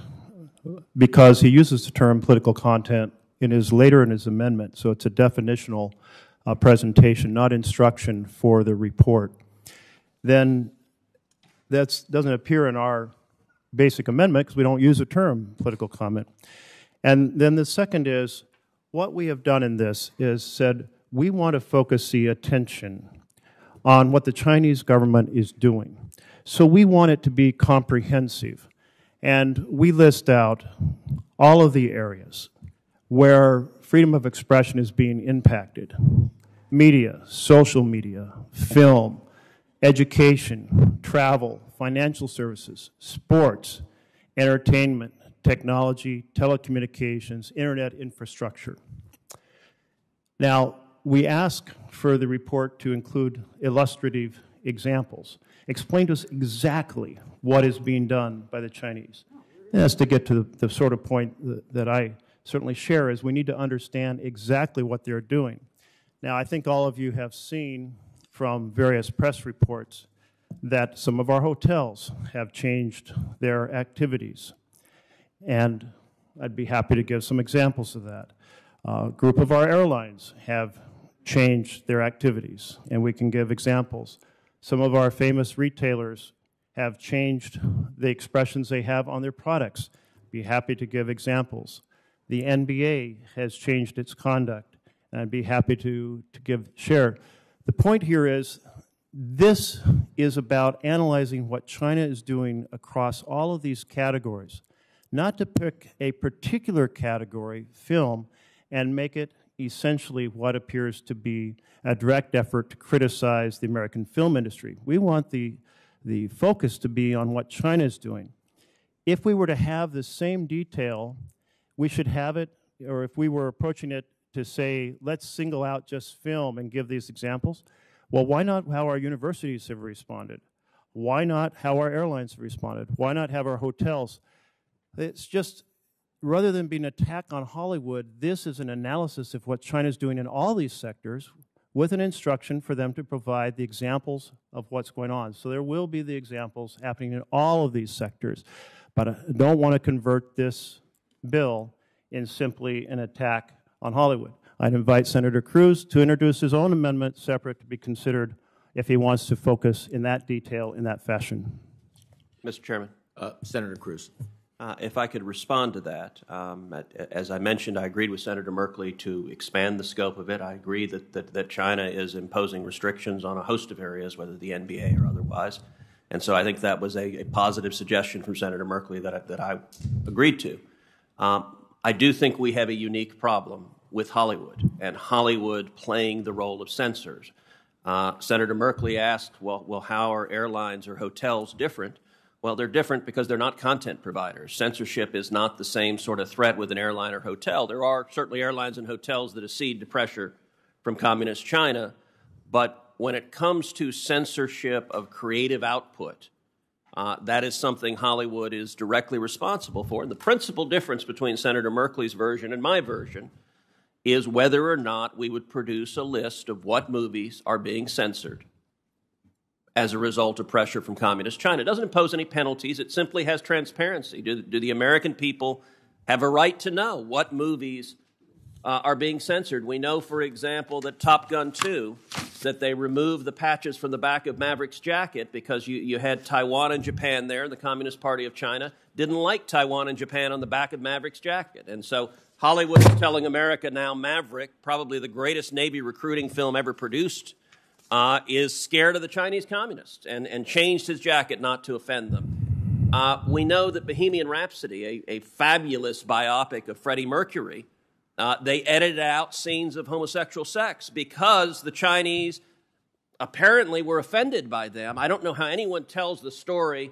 because he uses the term political content later in his amendment. So it's a definitional presentation, not instruction for the report. Then that doesn't appear in our basic amendment because we don't use the term political comment. And then the second is, what we have done in this is said, we want to focus the attention on what the Chinese government is doing. So we want it to be comprehensive. And we list out all of the areas where freedom of expression is being impacted. Media, social media, film, education, travel, financial services, sports, entertainment, technology, telecommunications, internet infrastructure. Now, we ask for the report to include illustrative examples. Explain to us exactly what is being done by the Chinese. And that's to get to the sort of point that I certainly share, is we need to understand exactly what they're doing. Now, I think all of you have seen from various press reports that some of our hotels have changed their activities. And I'd be happy to give some examples of that. A group of our airlines have changed their activities, and we can give examples. Some of our famous retailers have changed the expressions they have on their products. Be happy to give examples. The NBA has changed its conduct, and I'd be happy to share. The point here is, this is about analyzing what China is doing across all of these categories, not to pick a particular category, film, and make it essentially what appears to be a direct effort to criticize the American film industry. We want the focus to be on what China is doing. If we were to have the same detail, we should have it, or if we were approaching it to say, let's single out just film and give these examples, Well, why not how our universities have responded? Why not how our airlines have responded? Why not have our hotels? It's just, rather than being an attack on Hollywood, this is an analysis of what China's doing in all these sectors with an instruction for them to provide the examples of what's going on. So there will be the examples happening in all of these sectors. But I don't want to convert this bill in simply an attack on Hollywood. I'd invite Senator Cruz to introduce his own amendment separate to be considered if he wants to focus in that detail in that fashion. Mr. Chairman. Senator Cruz. If I could respond to that, as I mentioned, I agreed with Senator Merkley to expand the scope of it. I agree that China is imposing restrictions on a host of areas, whether the NBA or otherwise. And so I think that was a positive suggestion from Senator Merkley that I agreed to. I do think we have a unique problem with Hollywood and Hollywood playing the role of censors. Senator Merkley asked, well, how are airlines or hotels different? Well, they're different because they're not content providers. Censorship is not the same sort of threat with an airline or hotel. There are certainly airlines and hotels that accede to pressure from communist China, but when it comes to censorship of creative output, that is something Hollywood is directly responsible for. And the principal difference between Senator Merkley's version and my version is whether or not we would produce a list of what movies are being censored as a result of pressure from communist China. It doesn't impose any penalties. It simply has transparency. Do the American people have a right to know what movies are being censored? We know, for example, that Top Gun 2, that they removed the patches from the back of Maverick's jacket because you had Taiwan and Japan there, and the Communist Party of China didn't like Taiwan and Japan on the back of Maverick's jacket. And so Hollywood is telling America now Maverick, probably the greatest Navy recruiting film ever produced, is scared of the Chinese communists and changed his jacket not to offend them. We know that Bohemian Rhapsody, a fabulous biopic of Freddie Mercury, they edited out scenes of homosexual sex because the Chinese apparently were offended by them. I don't know how anyone tells the story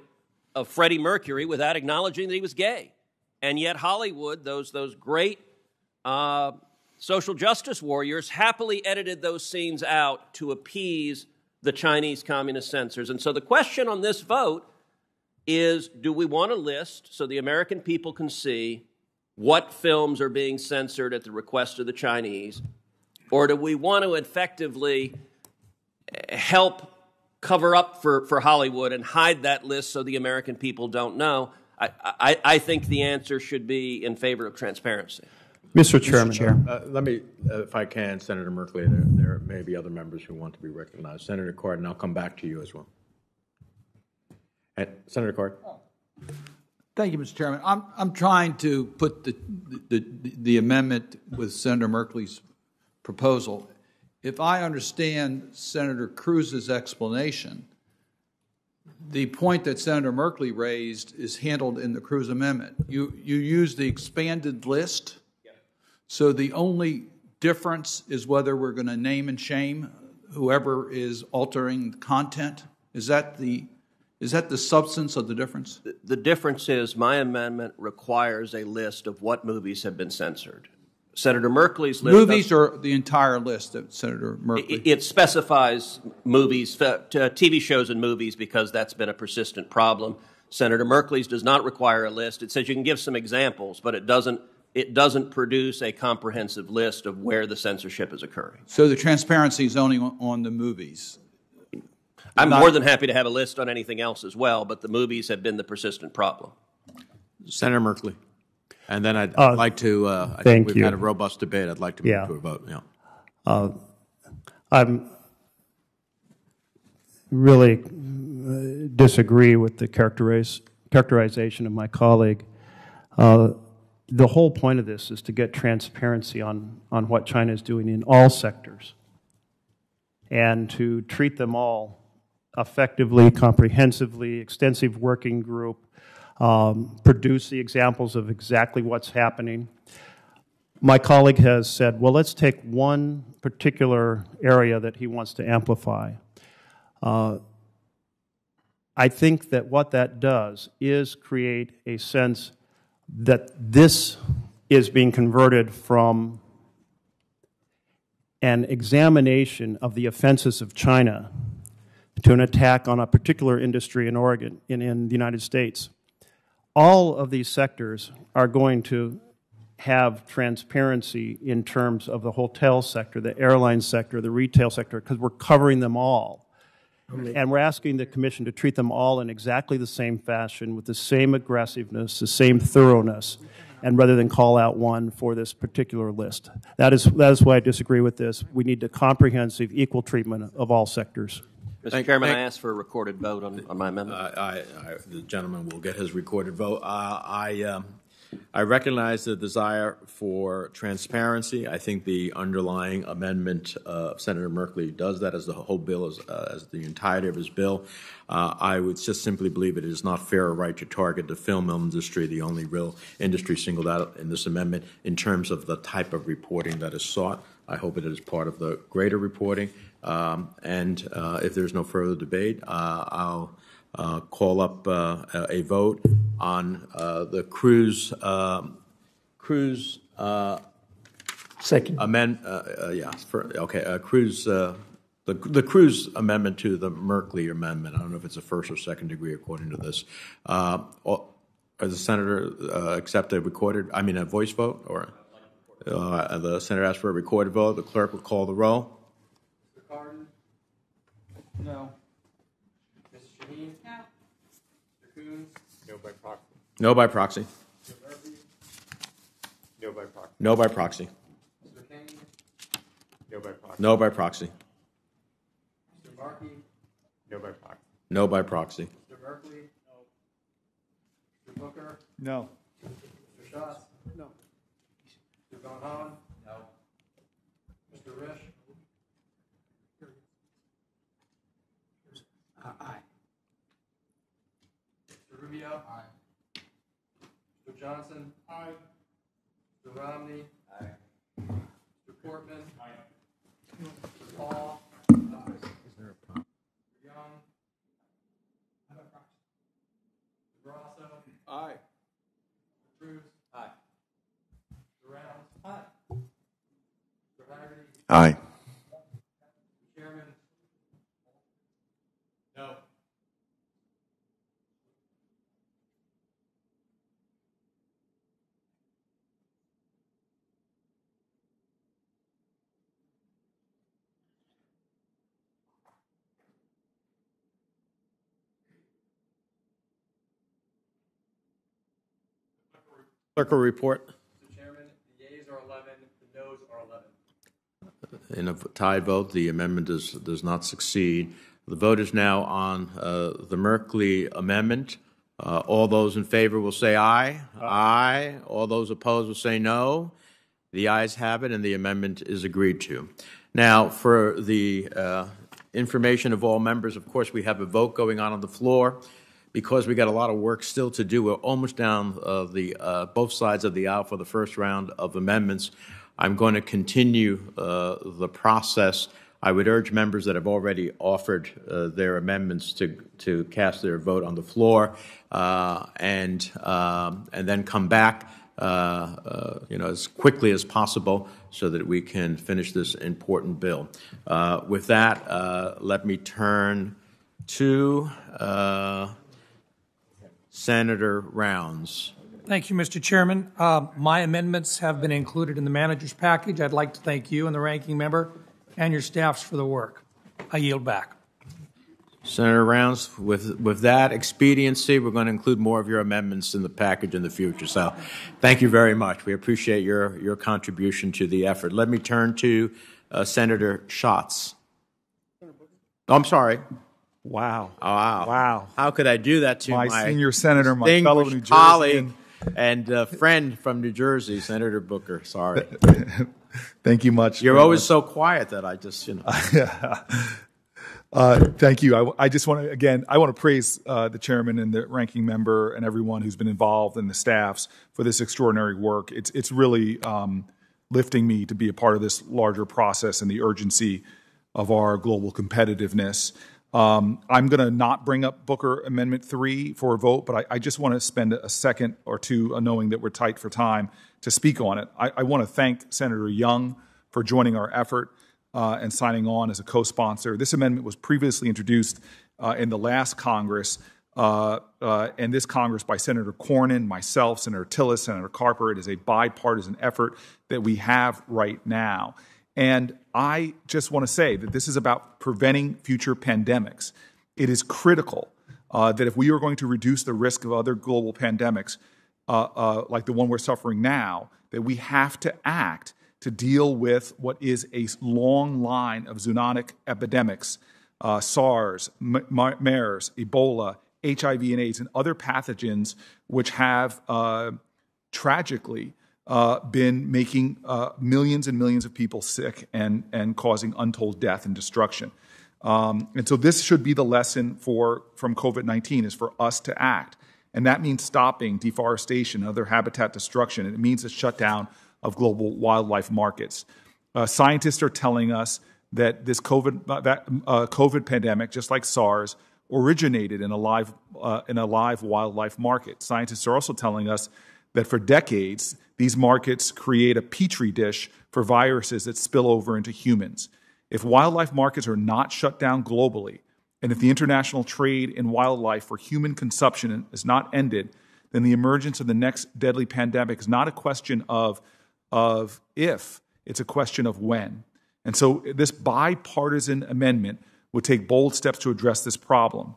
of Freddie Mercury without acknowledging that he was gay. And yet Hollywood, those great social justice warriors, happily edited those scenes out to appease the Chinese communist censors. And so the question on this vote is, do we want a list so the American people can see what films are being censored at the request of the Chinese, or do we want to effectively help cover up for Hollywood and hide that list so the American people don't know? I think the answer should be in favor of transparency. Mr. Chairman. Let me, if I can, Senator Merkley, there may be other members who want to be recognized. Senator Cardin, I'll come back to you as well. Senator Cardin. Thank you, Mr. Chairman. I'm trying to put the amendment with Senator Merkley's proposal. If I understand Senator Cruz's explanation, the point that Senator Merkley raised is handled in the Cruz amendment. You use the expanded list, so the only difference is whether we're going to name and shame whoever is altering the content. Is that the substance of the difference? The difference is my amendment requires a list of what movies have been censored. Senator Merkley's list... Movies or the entire list of Senator Merkley? It specifies movies, TV shows and movies, because that's been a persistent problem. Senator Merkley's does not require a list. It says you can give some examples, but it doesn't produce a comprehensive list of where the censorship is occurring. So the transparency is only on the movies? I'm more than happy to have a list on anything else as well, but the movies have been the persistent problem. Senator Merkley. And then I'd like to, I think we've had a robust debate. I'd like to move to a vote. Yeah. I'm really disagree with the characterization of my colleague. The whole point of this is to get transparency on what China is doing in all sectors and to treat them all effectively, comprehensively, extensive working group, produce the examples of exactly what's happening. My colleague has said, well, let's take one particular area that he wants to amplify. I think that what that does is create a sense that this is being converted from an examination of the offenses of China to an attack on a particular industry in Oregon, in the United States. All of these sectors are going to have transparency in terms of the hotel sector, the airline sector, the retail sector, because we're covering them all. And we're asking the Commission to treat them all in exactly the same fashion, with the same aggressiveness, the same thoroughness, and rather than call out one for this particular list. That is why I disagree with this. We need a comprehensive, equal treatment of all sectors. Mr. Chairman, I ask for a recorded vote on my amendment. The gentleman will get his recorded vote. I recognize the desire for transparency. I think the underlying amendment of Senator Merkley does that as the whole bill, as the entirety of his bill. I would just simply believe it is not fair or right to target the film industry, the only real industry singled out in this amendment, in terms of the type of reporting that is sought. I hope it is part of the greater reporting. And if there's no further debate, I'll call up a vote on the cruise second cruise the cruise amendment to the Merkley amendment. I don't know if it's a first or second degree according to this. Does the senator accept a voice vote, or the senator asks for a recorded vote? The clerk will call the roll. Mr. Cardin? No. Ms. Shaheen? No. Mr. Coons? No by proxy. No by proxy. Mr. Murphy? No by proxy. No by proxy. Mr. Kane? No by proxy. No by proxy. Mr. Markey? No by proxy. No by proxy. Mr. Merkley? No. Mr. Booker? No. Mr. Schatz? No. Mr. Van Haan? No. Mr. Risch? Aye. Mr. Rubio? Aye. Mr. Johnson? Aye. Mr. Romney? Aye. Mr. Portman? Aye. Mr. Paul? Aye. Mr. Young? Mr. Grasso? Aye. Mr. Cruz? Aye. Mr. Rounds? Aye. Mr. Haggerty? Aye. Mr. Chairman? No. Clerk will report. Mr. Chairman, the yeas are 11, the noes are 11. In a tied vote, the amendment does not succeed. The vote is now on the Merkley amendment. All those in favor will say aye. Aye. All those opposed will say no. The ayes have it, and the amendment is agreed to. Now, for the information of all members, of course, we have a vote going on the floor. Because we got a lot of work still to do, we're almost down both sides of the aisle for the first round of amendments. I'm going to continue the process. I would urge members that have already offered their amendments to cast their vote on the floor and then come back as quickly as possible so that we can finish this important bill. With that, let me turn to Senator Rounds. Thank you, Mr. Chairman. My amendments have been included in the manager's package. I'd like to thank you and the ranking member and your staffs for the work. I yield back. Senator Rounds, with that expediency, we're going to include more of your amendments in the package in the future. So thank you very much. We appreciate your contribution to the effort. Let me turn to Senator Schatz. Oh, I'm sorry. Wow. Oh, wow. Wow. How could I do that to my senior senator, my fellow New Jersey colleague and friend from New Jersey, Senator Booker? Sorry. Thank you much. You're always so quiet that I just, Thank you. I just want to, again, I want to praise the chairman and the ranking member and everyone who's been involved and the staffs for this extraordinary work. It's really lifting me to be a part of this larger process and the urgency of our global competitiveness. I'm going to not bring up Booker Amendment 3 for a vote, but I just want to spend a second or two, knowing that we're tight for time, to speak on it. I want to thank Senator Young for joining our effort. and signing on as a co-sponsor. This amendment was previously introduced in the last Congress, and this Congress by Senator Cornyn, myself, Senator Tillis, Senator Carper. It is a bipartisan effort that we have right now. And I just want to say that this is about preventing future pandemics. It is critical that if we are going to reduce the risk of other global pandemics, like the one we're suffering now, that we have to act to deal with what is a long line of zoonotic epidemics, SARS, MERS, Ebola, HIV and AIDS, and other pathogens which have tragically been making millions and millions of people sick and causing untold death and destruction. And so this should be the lesson from COVID-19 is for us to act. And that means stopping deforestation and other habitat destruction. And it means a shutdown of global wildlife markets. Scientists are telling us that this COVID pandemic, just like SARS, originated in a live wildlife market. Scientists are also telling us that for decades, these markets create a petri dish for viruses that spill over into humans. If wildlife markets are not shut down globally, and if the international trade in wildlife for human consumption is not ended, then the emergence of the next deadly pandemic is not a question of if, it's a question of when. And so this bipartisan amendment would take bold steps to address this problem.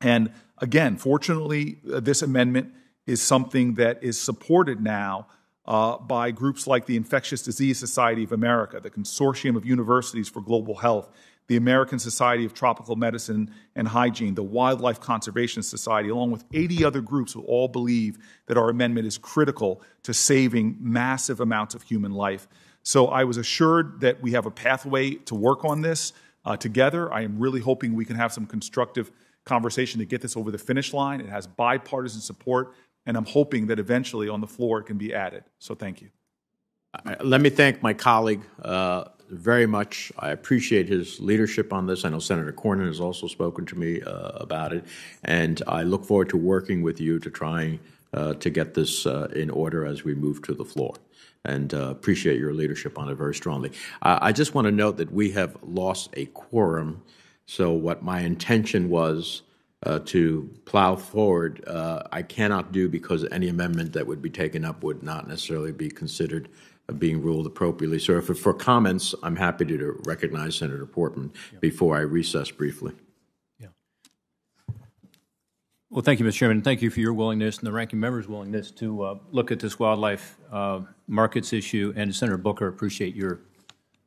And again, fortunately, this amendment is something that is supported now by groups like the Infectious Disease Society of America, the Consortium of Universities for Global Health, the American Society of Tropical Medicine and Hygiene, the Wildlife Conservation Society, along with 80 other groups who all believe that our amendment is critical to saving massive amounts of human life. So I was assured that we have a pathway to work on this together. I am really hoping we can have some constructive conversation to get this over the finish line. It has bipartisan support, and I'm hoping that eventually on the floor it can be added. So thank you. Let me thank my colleague very much. I appreciate his leadership on this. I know Senator Cornyn has also spoken to me about it, and I look forward to working with you to try to get this in order as we move to the floor, and appreciate your leadership on it very strongly. I just want to note that we have lost a quorum, so what my intention was to plow forward, I cannot do because any amendment that would be taken up would not necessarily be considered being ruled appropriately. So if for comments, I'm happy to recognize Senator Portman before I recess briefly. Well, thank you, Mr. Chairman. Thank you for your willingness and the ranking member's willingness to look at this wildlife markets issue. And Senator Booker, appreciate your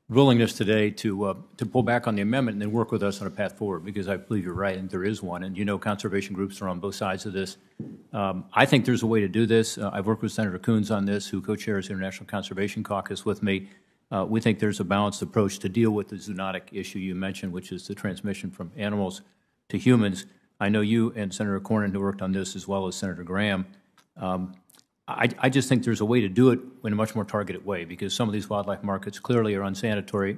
willingness today to pull back on the amendment and then work with us on a path forward, because I believe you're right and there is one. And you know conservation groups are on both sides of this. I think there's a way to do this. I've worked with Senator Coons on this, who co-chairs the International Conservation Caucus with me. We think there's a balanced approach to deal with the zoonotic issue you mentioned, which is the transmission from animals to humans. I know you and Senator Cornyn who worked on this, as well as Senator Graham. I just think there's a way to do it in a much more targeted way, because some of these wildlife markets clearly are unsanitary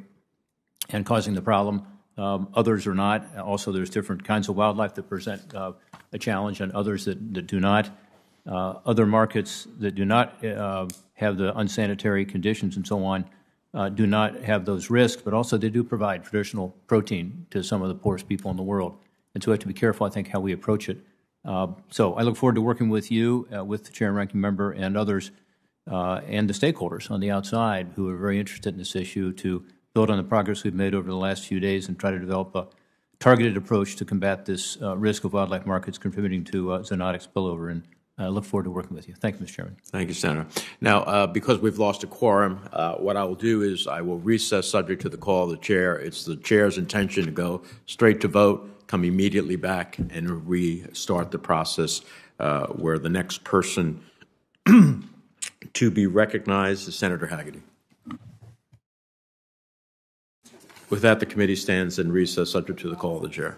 and causing the problem. Others are not. Also, there's different kinds of wildlife that present a challenge and others that do not. Other markets that do not have the unsanitary conditions and so on do not have those risks, but also they do provide traditional protein to some of the poorest people in the world. And so we have to be careful, I think, how we approach it. So I look forward to working with you, with the Chair and Ranking Member and others, and the stakeholders on the outside who are very interested in this issue, to build on the progress we've made over the last few days and try to develop a targeted approach to combat this risk of wildlife markets contributing to zoonotic spillover. And I look forward to working with you. Thank you, Mr. Chairman. Thank you, Senator. Now, because we've lost a quorum, what I will do is I will recess subject to the call of the Chair. It's the Chair's intention to go straight to vote, come immediately back, and restart the process where the next person to be recognized is Senator Hagerty. With that, the committee stands in recess subject to the call of the Chair.